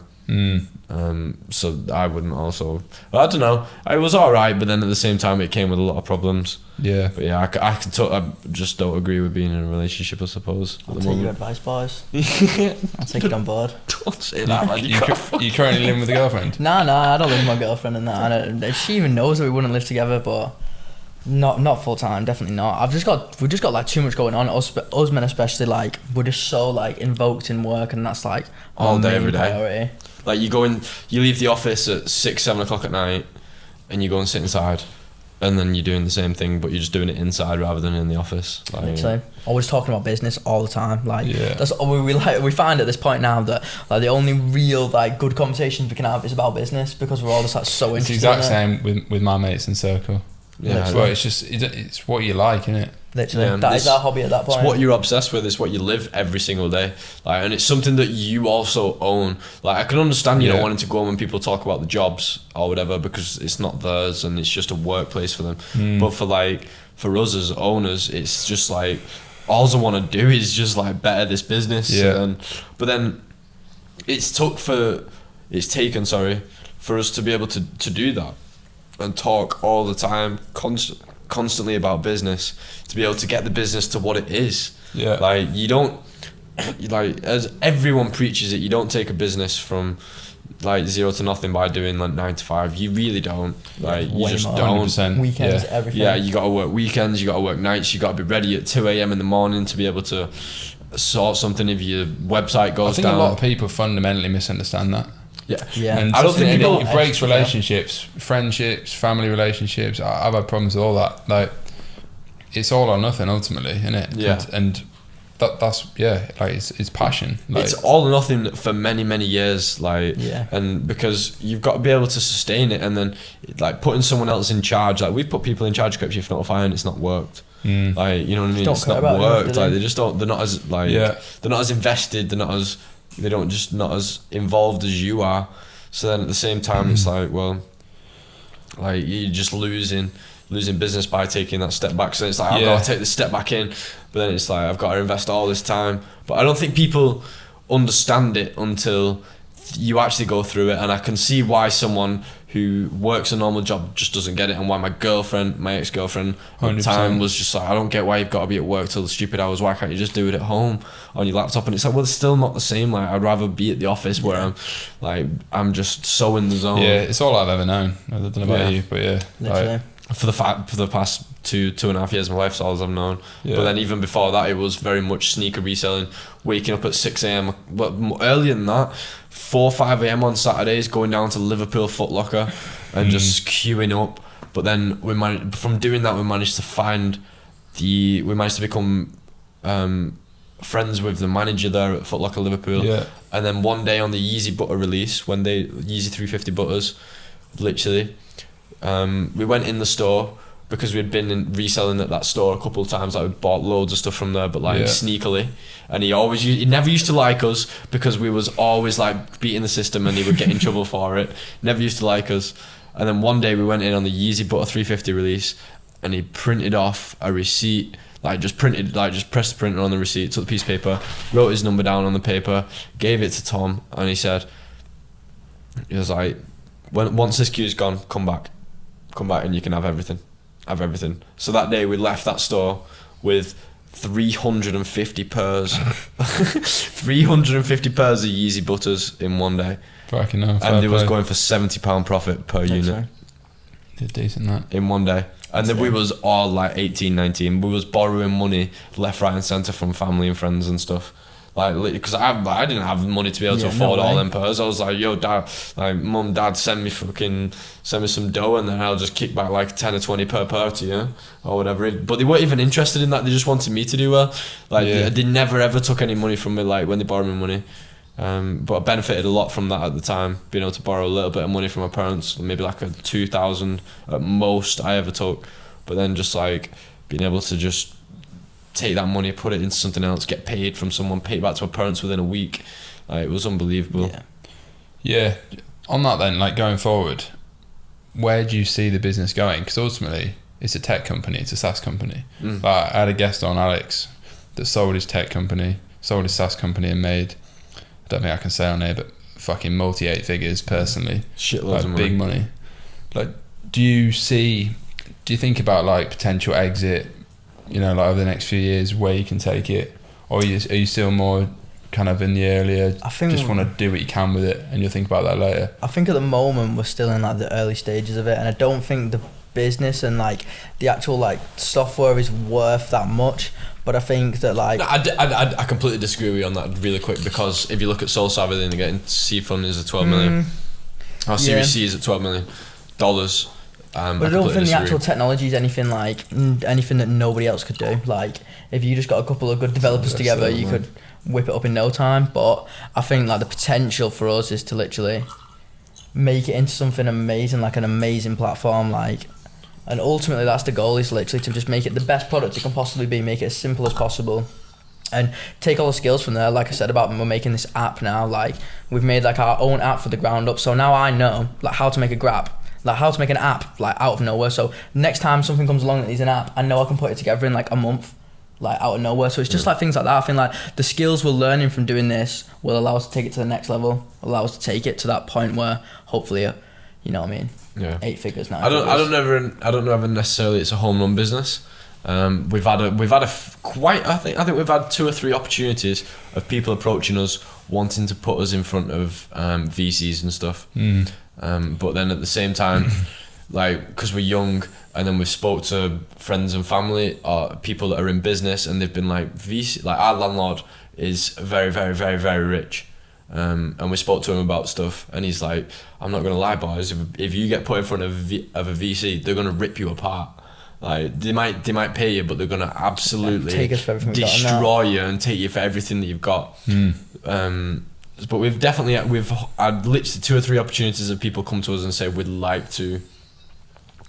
So I wouldn't also, I don't know, it was alright, but then at the same time it came with a lot of problems. But yeah, I just don't agree with being in a relationship, I suppose. I'll take your advice, boys. I'll take it on board. Don't say that, man. You currently living with a girlfriend? Nah, I don't live with my girlfriend and that. She even knows that we wouldn't live together, but not full time, definitely not. We've just got like too much going on. Us men especially, like, we're just so like invoked in work, and that's like all day, every day. Priority. Like, you leave the office at 6, 7 o'clock at night, and you go and sit inside, and then you're doing the same thing, but you're just doing it inside rather than in the office. Like, literally, always talking about business all the time. Like, that's we find at this point now that like the only real like good conversations we can have is about business, because we're all just like so interested. It's the exact same with my mates in Circle. Yeah, well, it's what you like, isn't it? Literally, that is our hobby at that point. It's what you're obsessed with. It's what you live every single day. Like, and it's something that you also own. Like, I can understand you not wanting to go when people talk about the jobs or whatever, because it's not theirs and it's just a workplace for them. But for us as owners, it's just like, all I want to do is just like better this business. But then it's taken for us to be able to do that and talk all the time, constantly about business, to be able to get the business to what it is. Like, you don't, like, as everyone preaches it, you don't take a business from like 0 to nothing by doing like 9 to 5. You really don't. Like, you just don't. 100%. Weekends, everything. Yeah, you got to work weekends, you got to work nights, you got to be ready at 2 a.m. in the morning to be able to sort something if your website goes down. I think a lot of people fundamentally misunderstand that. Yeah. And I don't think it breaks relationships, friendships, family relationships. I've had problems with all that. Like, it's all or nothing ultimately, isn't it? Yeah. And that's like it's passion. Like, it's all or nothing for many years. Like, and because you've got to be able to sustain it, and then like putting someone else in charge. Like, we've put people in charge of Crep Chief, not fine. It's not worked. Like, you know what I mean? It's not worked. Like, they just don't. They're not as like. They're not as invested. They're not as. They don't just not as involved as you are. So then at the same time, it's like, well, like, you're just losing business by taking that step back. So it's like, I've got to take this step back in, but then it's like, I've got to invest all this time. But I don't think people understand it until you actually go through it. And I can see why someone who works a normal job just doesn't get it, and why my ex-girlfriend at the time was just like, I don't get why you've got to be at work till the stupid hours. Why can't you just do it at home on your laptop? And it's like, well, it's still not the same. Like, I'd rather be at the office where I'm just so in the zone. Yeah, it's all I've ever known. I don't know about you, but literally. For the past two and a half years of my life, it's all I've known. But then even before that, it was very much sneaker reselling, waking up at 6 a.m. But earlier than that, 4, 5 a.m. on Saturdays, going down to Liverpool Foot Locker and just queuing up. But then from doing that, we managed to become friends with the manager there at Foot Locker Liverpool. And then one day on the Yeezy Butter release, Yeezy 350 Butters, literally, we went in the store, because we'd been reselling at that store a couple of times. Like, we bought loads of stuff from there, but like sneakily. And he never used to like us, because we was always like beating the system, and he would get in trouble for it. Never used to like us. And then one day we went in on the Yeezy Butter 350 release, and he printed off a receipt. Just pressed the printer on the receipt, took the piece of paper, wrote his number down on the paper, gave it to Tom, and he was like, once this queue's gone, come back and you can have everything. So that day we left that store with 350 pairs 350 pairs of Yeezy Butters in one day. Fucking hell. And it was going for £70 profit per unit. Did decent that. In one day. And then we was all like 18, 19. We was borrowing money left, right and centre from family and friends and stuff. Like, because I didn't have money to be able to afford all them pairs. I was like, yo, dad, like, mum, dad, send me some dough, and then I'll just kick back like 10 or 20 per pair to you, or whatever. But they weren't even interested in that. They just wanted me to do well. Like, they never ever took any money from me, like, when they borrowed me money. But I benefited a lot from that at the time, being able to borrow a little bit of money from my parents, maybe like a 2,000 at most I ever took. But then just like being able to just take that money, put it into something else, get paid from someone, pay it back to my parents within a week. Like, it was unbelievable. Yeah. On that then, like, going forward, where do you see the business going? Because ultimately, it's a tech company, it's a SaaS company. Like, I had a guest on, Alex, that sold his tech company, sold his SaaS company, and made, I don't think I can say on here, but fucking multi 8 figures personally. Shitloads like, of money. Big money. Like, do you think about like potential exit, you know, like over the next few years, where you can take it, or are you still more kind of in the earlier, I think just want to do what you can with it and you'll think about that later? I think at the moment we're still in like the early stages of it, and I don't think the business and like the actual like software is worth that much. But I think that like... No, I completely disagree with you on that really quick, because if you look at Soul Savvy, then they're getting seed funding is at 12 million. Our Series C is at $12 million. But I don't think the actual technology is anything that nobody else could do. Like, if you just got a couple of good developers together, you could whip it up in no time. But I think like the potential for us is to literally make it into something amazing, like an amazing platform, like, and ultimately that's the goal, is literally to just make it the best product it can possibly be, make it as simple as possible, and take all the skills from there. Like I said about we're making this app now, like we've made like our own app for the ground up, so now I know like how to make a grab, like how to make an app like out of nowhere. So next time something comes along that needs an app, I know I can put it together in like a month, like out of nowhere. So it's just like things like that. I think like the skills we're learning from doing this will allow us to take it to the next level, allow us to take it to that point where hopefully, you know what I mean? 8 figures now. I don't know if necessarily it's a home run business. We've had I think we've had 2 or 3 opportunities of people approaching us wanting to put us in front of VCs and stuff. But then at the same time, like, because we're young, and then we've spoke to friends and family or people that are in business, and they've been like, VC, like our landlord is very, very, very, very rich. And we spoke to him about stuff, and he's like, I'm not gonna lie, boys, if you get put in front of a VC, they're gonna rip you apart. Like, they might pay you, but they're gonna absolutely destroy you and take you for everything that you've got. But we've had literally 2 or 3 opportunities of people come to us and say, we'd like to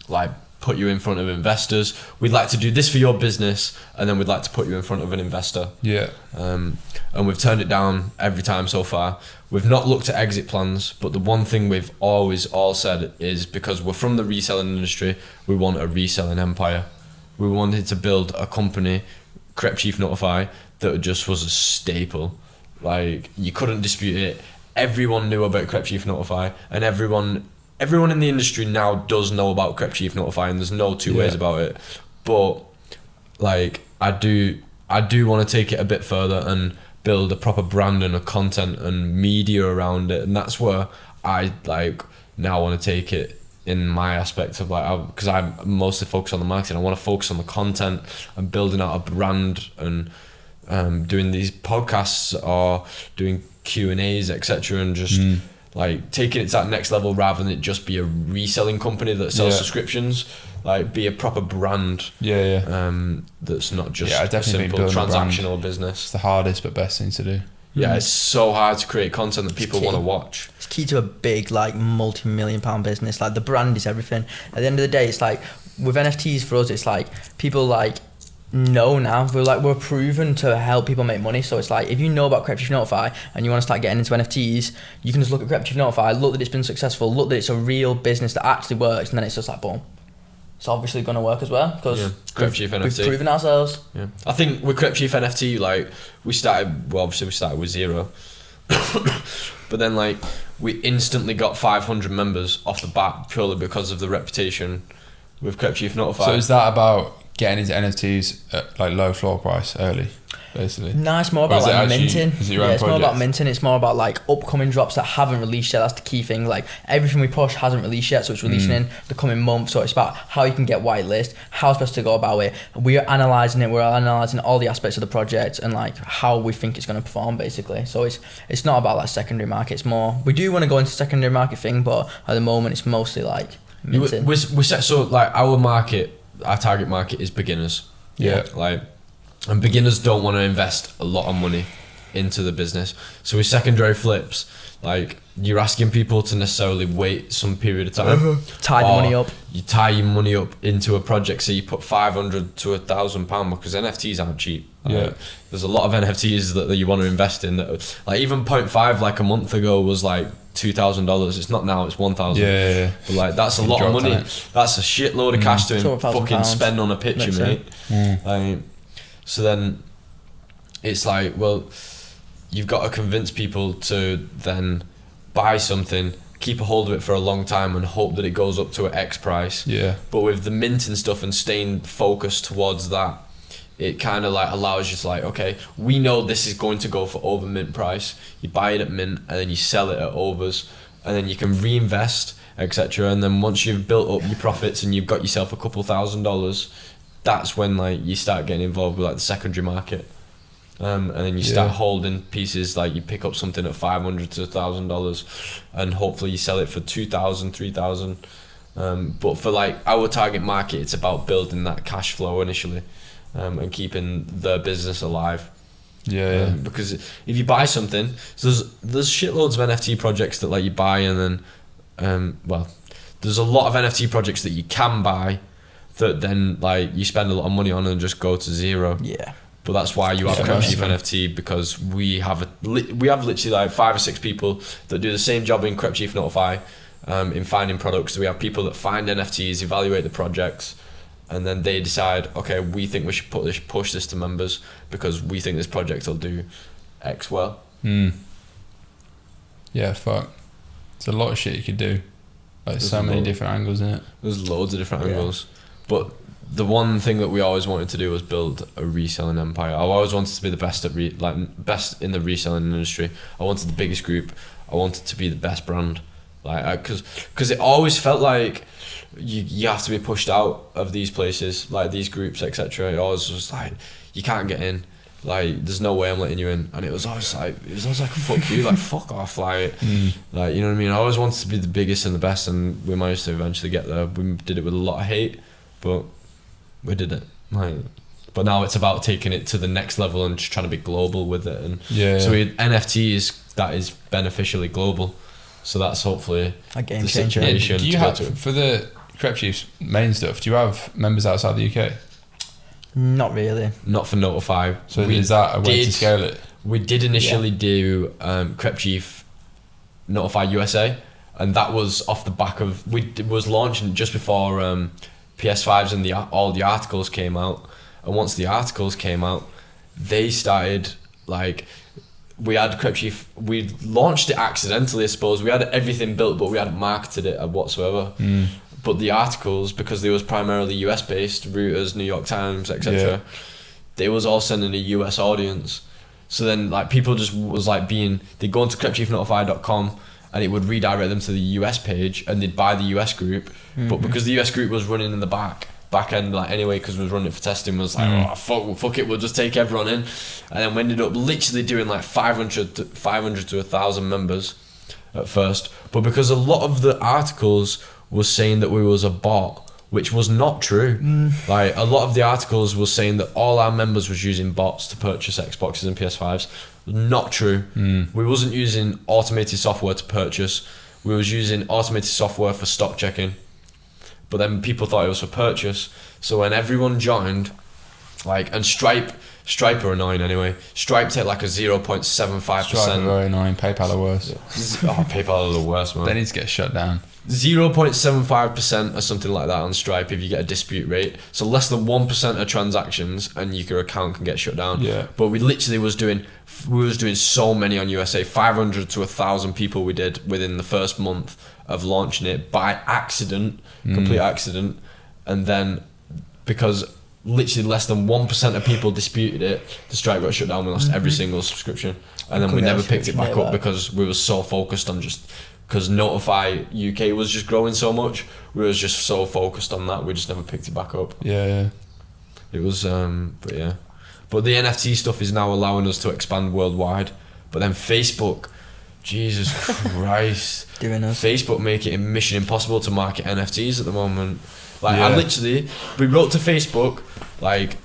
like put you in front of investors, we'd like to do this for your business, and then we'd like to put you in front of an investor. And we've turned it down every time so far. We've not looked at exit plans, but the one thing we've always all said is, because we're from the reselling industry, we want a reselling empire. We wanted to build a company, Crep Chief Notify, that just was a staple. Like, you couldn't dispute it. Everyone knew about Crep Chief Notify, and everyone in the industry now does know about Crep Chief Notify, and there's no two ways about it. But like, I do want to take it a bit further and build a proper brand and a content and media around it, and that's where I like now want to take it in my aspect of like, because I'm mostly focused on the marketing. I want to focus on the content and building out a brand and doing these podcasts or doing Q&As, etc., and just like taking it to that next level, rather than it just be a reselling company that sells subscriptions. Like, be a proper brand. That's not just a simple transactional business. It's the hardest but best thing to do. It's so hard to create content that people want to watch. It's key to a big, like, multi-million pound business. Like, the brand is everything. At the end of the day, it's like with NFTs for us, it's like people like know now. We're proven to help people make money. So it's like, if you know about Crep Chief Notify and you want to start getting into NFTs, you can just look at Crep Chief Notify, look that it's been successful, look that it's a real business that actually works, and then it's just like, boom. It's obviously going to work as well, because Crep Chief NFT. We've proven ourselves. I think with Crep Chief NFT, like, we started with 0. But then, like, we instantly got 500 members off the bat, purely because of the reputation with Crep Chief Notify. So is that about getting into NFTs at like low floor price early, basically? No, it's more Or about is it like actually- minting. is it your own It's more about project? minting. It's more about like upcoming drops that haven't released yet. That's the key thing. Like everything we push hasn't released yet, so it's releasing in the coming month. So it's about how you can get whitelist, how it's best to go about it. We're analysing it. We're analysing all the aspects of the project and like how we think it's going to perform, basically. So it's not about like secondary market. It's more, we do want to go into secondary market thing, but at the moment it's mostly like minting. We set, so like our target market is beginners. Yeah. Like, and beginners don't want to invest a lot of money into the business. So with secondary flips, like you're asking people to necessarily wait some period of time. Tie the Or money up. You tie your money up into a project, so you put £500 to £1,000 because NFTs aren't cheap. Yeah. There's a lot of NFTs that you want to invest in. That, like even 0.5 like a month ago was like $2,000. It's not now. It's 1,000. Yeah. But like that's a lot of Dropped money. on it. That's a shitload of cash to So £1,000 fucking spend on a picture, makes mate. Like, so then it's like, well, you've got to convince people to then buy something, keep a hold of it for a long time and hope that it goes up to an X price. Yeah. But with the minting stuff and staying focused towards that, it kind of like allows you to like, okay, we know this is going to go for over mint price. You buy it at mint and then you sell it at overs, and then you can reinvest, etc. And then once you've built up your profits and you've got yourself a couple $1,000s, that's when like you start getting involved with like the secondary market. And then you start holding pieces, like you pick up something at $500 to $1,000 and hopefully you sell it for $2,000, $3,000. But for like our target market, it's about building that cash flow initially, and keeping the business alive. Yeah. Because if you buy something, so there's shitloads of NFT projects that like you buy and then, well, there's a lot of NFT projects that you can buy that then like you spend a lot of money on and just go to zero. Yeah. But that's why you have Yeah, Crep Chief mostly. NFT, because we have literally like 5 or 6 people that do the same job in Crep Chief Notify, in finding products. We have people that find NFTs, evaluate the projects, and then they decide, okay, we think we should push this to members because we think this project will do X well. Yeah, fuck. There's a lot of shit you could do. Like There's so a many lot. different angles in it. There's loads of different Yeah. angles, but the one thing that we always wanted to do was build a reselling empire. I always wanted to be the best at best in the reselling industry. I wanted the biggest group. I wanted to be the best brand, like because it always felt like you have to be pushed out of these places, like these groups, etc. It always was like you can't get in. Like there's no way I'm letting you in, and it was always like fuck you, like fuck off, like you know what I mean. I always wanted to be the biggest and the best, and we managed to eventually get there. We did it with a lot of hate, but we did it. Like, but now it's about taking it to the next level and just trying to be global with it. And so with NFTs, that is beneficially global. So that's hopefully A game the changer. situation. Do you to go have, to. for the Crep Chiefs main stuff, do you have members outside the UK? Not really. Not for Notify. So is that a way to scale it? We did initially do Crep Chief Notify USA, and that was off the back of was launching just before PS5s and all the articles came out. And once the articles came out, they started like, we had Crep Chief, we launched it accidentally, I suppose. We had everything built, but we hadn't marketed it whatsoever. But the articles, because they was primarily US based, Reuters, New York Times, etc., they was all sending a US audience. So then like people just was like they'd go into crepchiefnotify.com and it would redirect them to the US page and they'd buy the US group. But because the US group was running in the back end, like anyway, because we was running it for testing, was like, oh fuck it, we'll just take everyone in. And then we ended up literally doing like 500 to 1,000 members at first. But because a lot of the articles was saying that we was a bot, which was not true. Like a lot of the articles was saying that all our members was using bots to purchase Xboxes and PS5s. Not true. We wasn't using automated software to purchase. We was using automated software for stock checking. But then people thought it was for purchase. So when everyone joined, like, and Stripe are annoying anyway. Stripe take like a 0.75%. Stripe are very annoying. PayPal are worse. Oh, PayPal are the worst, man. They need to get shut down. 0.75% or something like that on Stripe if you get a dispute rate. So less than 1% of transactions and your account can get shut down. Yeah. But we literally was doing so many on USA, 500 to 1,000 people we did within the first month of launching it by accident, complete accident. And then because literally less than 1% of people disputed it. The strike got shut down. We lost every single subscription, and then we never picked it back up because we were so focused on because Notify UK was just growing so much. We was just so focused on that. We just never picked it back up. Yeah. It was, but yeah. But the NFT stuff is now allowing us to expand worldwide. But then Facebook, Jesus Christ, Facebook make it mission impossible to market NFTs at the moment. Like we wrote to Facebook like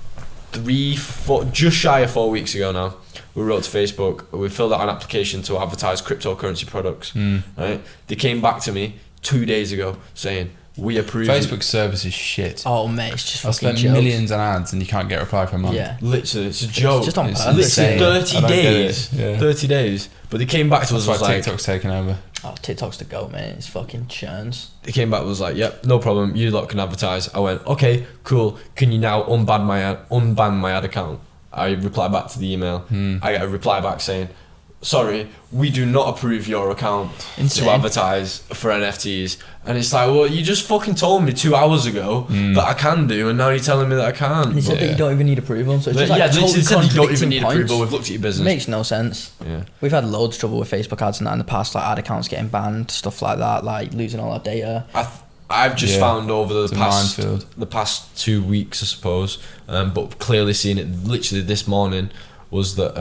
3-4, just shy of 4 weeks ago now. We wrote to Facebook. We filled out an application to advertise cryptocurrency products. Right? They came back to me 2 days ago saying, we approve. Facebook service is shit. Oh mate, it's just I spent millions on ads and you can't get a reply for a month. Yeah, literally, it's a joke. It's just on purpose. 30 days. 30 days. But they came back to us. That's why like, TikTok's taken over. Oh, TikTok's the goat, mate. It's fucking churns. They came back and was like, yep, no problem. You lot can advertise. I went, okay, cool. Can you now unban my ad account? I replied back to the email. I got a reply back saying, sorry, we do not approve your account to advertise for NFTs. And it's like, well, you just fucking told me 2 hours ago that I can do, and now you're telling me that I can't. And he said that you don't even need approval. So it's just like totally said you don't even need points. approval. We've looked at your business. Makes no sense. Yeah, we've had loads of trouble with Facebook ads and that in the past, like ad accounts getting banned, stuff like that, like losing all our data. I've just found over the past 2 weeks, I suppose, but clearly seeing it literally this morning, was that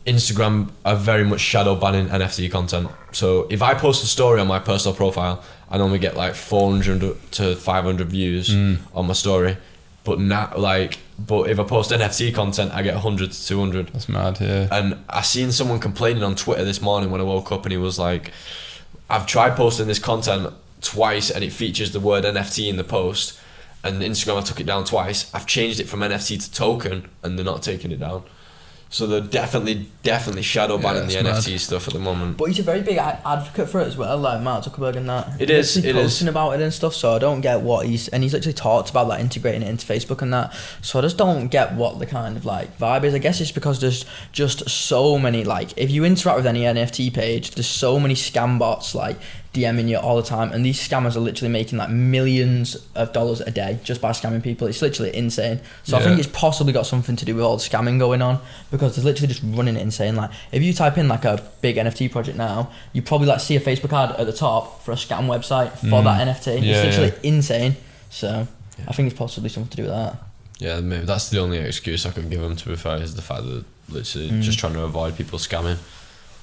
Instagram are very much shadow banning NFT content. So if I post a story on my personal profile, I normally get like 400 to 500 views on my story. But if I post NFT content, I get 100 to 200. That's mad, yeah. And I seen someone complaining on Twitter this morning when I woke up, and he was like, I've tried posting this content twice and it features the word NFT in the post, and Instagram, I took it down twice. I've changed it from NFT to token and they're not taking it down. So they're definitely shadow banning the NFT stuff at the moment. But he's a very big advocate for it as well, like Mark Zuckerberg and that. It is. Posting about it and stuff, so I don't get what he's literally talked about, like integrating it into Facebook and that. So I just don't get what the kind of like vibe is. I guess it's because there's just so many, like if you interact with any NFT page, there's so many scam bots like DMing you all the time, and these scammers are literally making like millions of dollars a day just by scamming people. It's literally insane. So I think it's possibly got something to do with all the scamming going on, because they're literally just running it insane. Like if you type in like a big NFT project now, you probably like see a Facebook ad at the top for a scam website for that NFT. It's literally insane. So I think it's possibly something to do with that. Yeah, maybe that's the only excuse I can give them, to be fair, is the fact that literally just trying to avoid people scamming.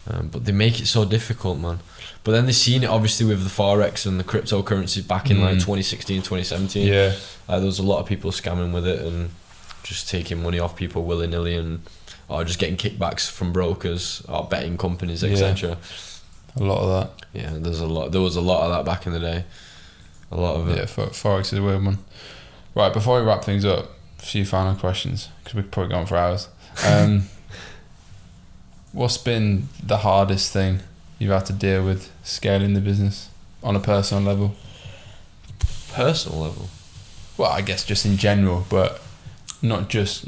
But they make it so difficult, man. But then they've seen it obviously with the Forex and the cryptocurrency back in like 2016, 2017. Yeah. There was a lot of people scamming with it and just taking money off people willy-nilly, or just getting kickbacks from brokers or betting companies, etc. A lot of that. Yeah, there was a lot of that back in the day. A lot of it. Yeah, Forex is a weird one. Right, before we wrap things up, a few final questions, because we've probably gone for hours. What's been the hardest thing you've had to deal with scaling the business on a personal level? Personal level? Well, I guess just in general, but not just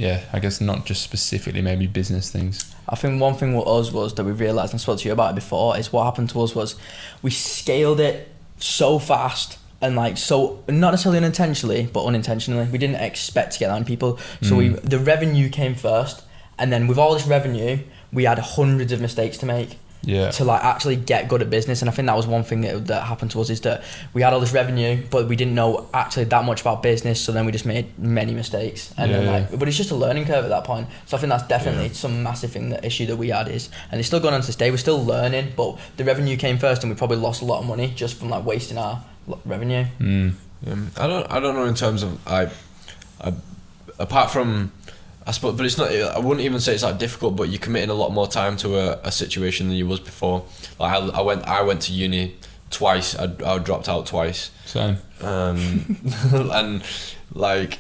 specifically maybe business things. I think one thing with us was that we realised, and I spoke to you about it before, is what happened to us was we scaled it so fast, and like, so not necessarily unintentionally but unintentionally. We didn't expect to get that many people, so the revenue came first, and then with all this revenue we had hundreds of mistakes to make to like actually get good at business. And I think that was one thing that happened to us, is that we had all this revenue but we didn't know actually that much about business, so then we just made many mistakes, and but it's just a learning curve at that point. So I think that's definitely some massive thing, the issue that we had is, and it's still going on to this day, we're still learning, but the revenue came first and we probably lost a lot of money just from like wasting our revenue. I don't know in terms of I apart from, I suppose, but it's not, I wouldn't even say it's that difficult, but you're committing a lot more time to a situation than you was before. Like I went to uni twice. I dropped out twice. Same. And like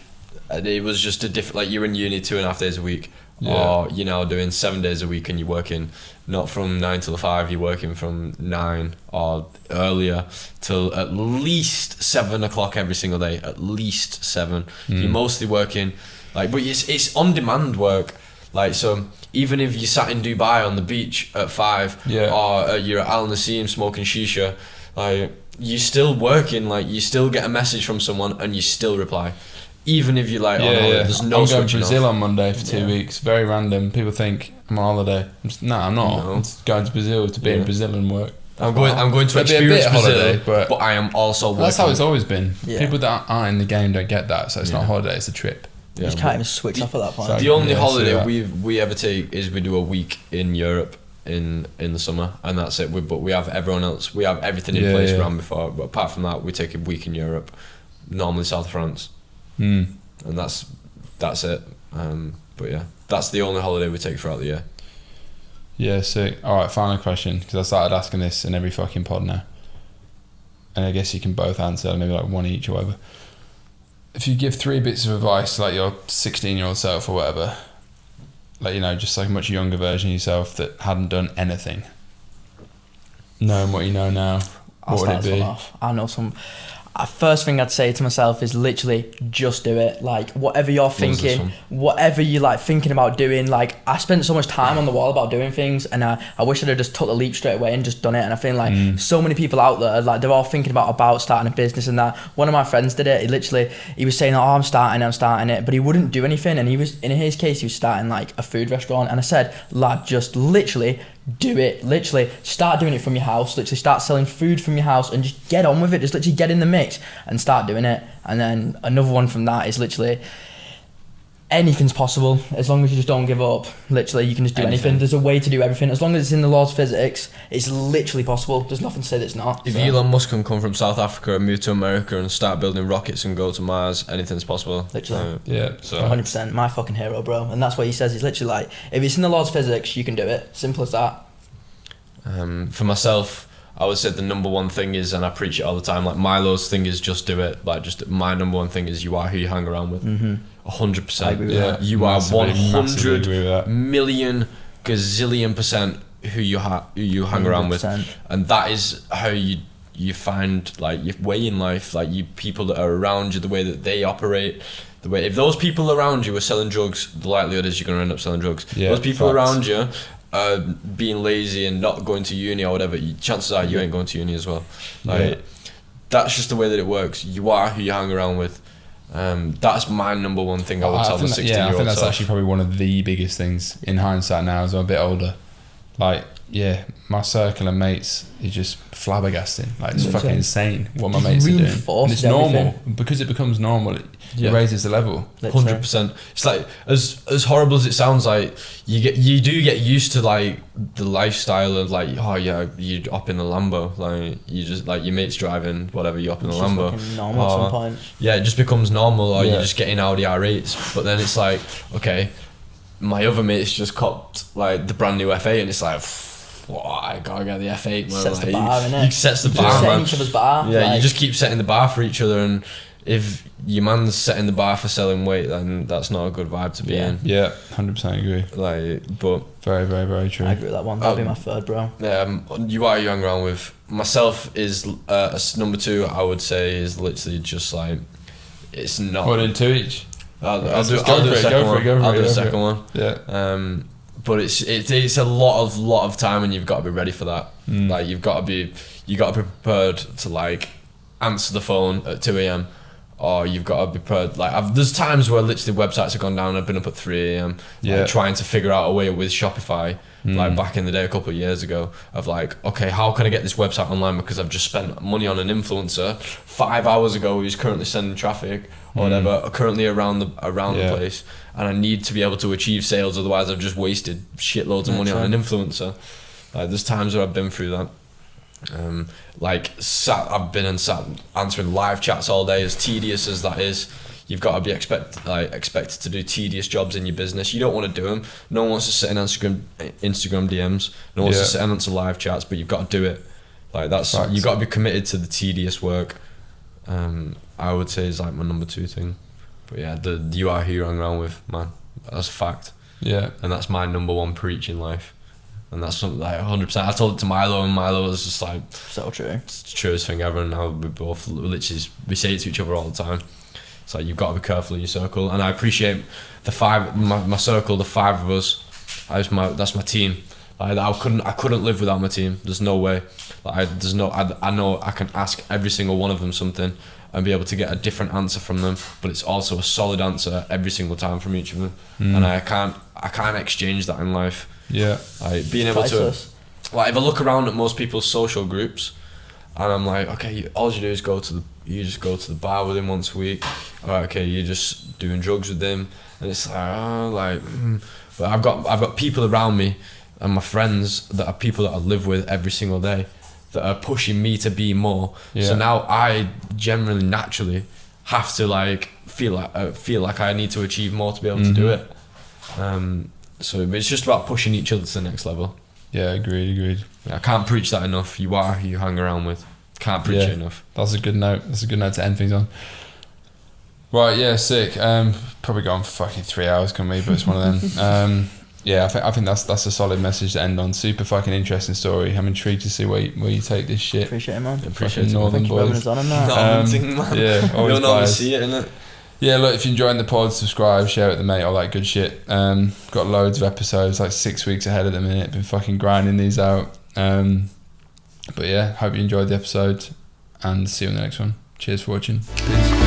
it was just a different, like you're in uni 2.5 days a week, or you're now doing 7 days a week, and you're working not from 9 till 5, you're working from 9 or earlier till at least 7 o'clock every single day, at least 7. You're mostly working like, but it's on demand work. Like, so even if you sat in Dubai on the beach at 5, or you're at Al Naseem smoking shisha, like you're still working. Like, you still get a message from someone and you still reply. even if you're like on holiday, there's no I'm going to switching Brazil off. on Monday for 2 weeks. Very random. People think I'm on holiday. I'm not. No. I'm just going to Brazil to be in Brazil and work. I'm going to It'll be a bit experience holiday, Brazil, but I am also working. That's how it's always been. Yeah. People that aren't in the game don't get that, so it's not a holiday, it's a trip. You just can't even switch off at that point. The only Yeah, holiday so we ever take is we do a week in Europe in the summer, and that's it. But we have everyone else. We have everything in place around before. But apart from that, we take a week in Europe, normally South France, and that's it. But yeah, that's the only holiday we take throughout the year. Yeah, sick. Alright, final question, because I started asking this in every fucking pod now. And I guess you can both answer, maybe like one each or whatever. If you give 3 bits of advice, like your 16-year-old self or whatever, like, you know, just like a much younger version of yourself that hadn't done anything, knowing what you know now, what would it be? I know some. First thing I'd say to myself is literally just do it. Like whatever you're thinking, whatever you're like thinking about doing. Like I spent so much time on the wall about doing things, and I wish I'd have just took the leap straight away and just done it. And I feel like so many people out there, like they're all thinking about starting a business and that. One of my friends did it. He was saying, "Oh, I'm starting it," but he wouldn't do anything. And he was, in his case, he was starting like a food restaurant. And I said, "Lad, just literally do it. Literally start doing it from your house. Literally start selling food from your house and just get on with it. Just literally get in the mix and start doing it." And then another one from that is literally anything's possible as long as you just don't give up. Literally, you can just do anything. There's a way to do everything as long as it's in the laws of physics. It's literally possible. There's nothing to say that it's not. If Elon Musk can come from South Africa and move to America and start building rockets and go to Mars, anything's possible. Literally. So 100%, my fucking hero, bro. And that's what he says. He's literally like, if it's in the laws of physics, you can do it. Simple as that. For myself, I would say the number one thing is, and I preach it all the time, like Milo's thing is just do it. Like just my number one thing is you are who you hang around with. 100%. I agree with that. You are Massively agree 100 with that. million gazillion percent who you hang around with, 100%. and that is how you find like your way in life. Like you people that are around you, the way that they operate. If those people around you are selling drugs, the likelihood is you're going to end up selling drugs. Yeah, those people facts. around you being lazy and not going to uni or whatever, chances are you ain't going to uni as well. Like that's just the way that it works. You are who you hang around with. That's my number one thing I would tell the 16-year-old I think that's self. actually probably one of the biggest things in hindsight now as I'm a bit older. Like, my circle of mates is just flabbergasting. Like, it's fucking insane what my mates are doing. And it's normal. Because it becomes normal, it raises the level. 100%. It's like, as horrible as it sounds, like, you do get used to, like, the lifestyle of, like, oh, yeah, you up in the Lambo. Like, you just, like, your mate's driving, whatever, you up in the Lambo. It's normal at some point. Yeah, it just becomes normal, or you're just getting Audi R8s. But then it's like, okay, my other mate's just copped, like, the brand new F8, and it's like, I gotta get the F8, man. Sets like, the bar, innit? You sets the bar, man. Each other's bar. Yeah, like, you just keep setting the bar for each other, and if your man's setting the bar for selling weight, then that's not a good vibe to be in. Yeah, 100% agree. Like, but Very, very, very true. I agree with that one. That'll be my third, bro. you are young around with. Myself is number 2. I would say is literally just like it's not. What, in 2 each? I'll do Go the for it, second go for one. it, go for I'll it, do the go for second it. one. Yeah. But it's a lot of time, and you've got to be ready for that. Like you got to be prepared to like answer the phone at 2 a.m. or you've got to be prepared. Like there's times where literally websites have gone down. I've been up at 3 a.m. Like, trying to figure out a way with Shopify. Like back in the day, a couple of years ago, of like, okay, how can I get this website online because I've just spent money on an influencer 5 hours ago who's currently sending traffic or whatever, currently around the place, and I need to be able to achieve sales, otherwise I've just wasted shitloads of money on an influencer. Like there's times where I've been through that. I've been sat answering live chats all day, as tedious as that is. You've got to be expected to do tedious jobs in your business. You don't want to do them. No one wants to sit in Instagram DMs. No one wants to sit and answer live chats, but you've got to do it. Like that's you've got to be committed to the tedious work. I would say is like my number 2 thing. But yeah, you are who you hang around with, man. That's a fact. Yeah, and that's my number 1 preach in life. And that's something like 100%. I told it to Milo, and Milo was just like, so true. It's the truest thing ever. And now we say it to each other all the time. It's like you've got to be careful in your circle, and I appreciate my circle, the 5 of us. That's my team. I couldn't live without my team. There's no way. I know I can ask every single one of them something and be able to get a different answer from them, but it's also a solid answer every single time from each of them. And I can't exchange that in life. Yeah. Like being able Priceless. to, like if I look around at most people's social groups, and I'm like, okay, all you do is you just go to the bar with him once a week. Alright, okay, you're just doing drugs with him, and it's like, but I've got people around me and my friends that are people that I live with every single day that are pushing me to be more. Yeah. So now I generally naturally have to like feel like I need to achieve more to be able to do it. So it's just about pushing each other to the next level. Yeah, agreed. I can't preach that enough. You are who you hang around with. Can't preach it enough. That's a good note. That's a good note to end things on. Right, yeah, sick. Probably go on for fucking 3 hours, can we? But it's one of them. Yeah, I think that's a solid message to end on. Super fucking interesting story. I'm intrigued to see where you take this shit. Appreciate it, man. Appreciate it. Northern Thank you for having boys. us on and that. Man. Yeah, always You'll never biased. see it, innit? Yeah, look, if you're enjoying the pod, subscribe, share it with the mate, all that good shit. Got loads of episodes, like 6 weeks ahead at the minute. Been fucking grinding these out. But yeah, hope you enjoyed the episode and see you in the next one. Cheers for watching. Peace.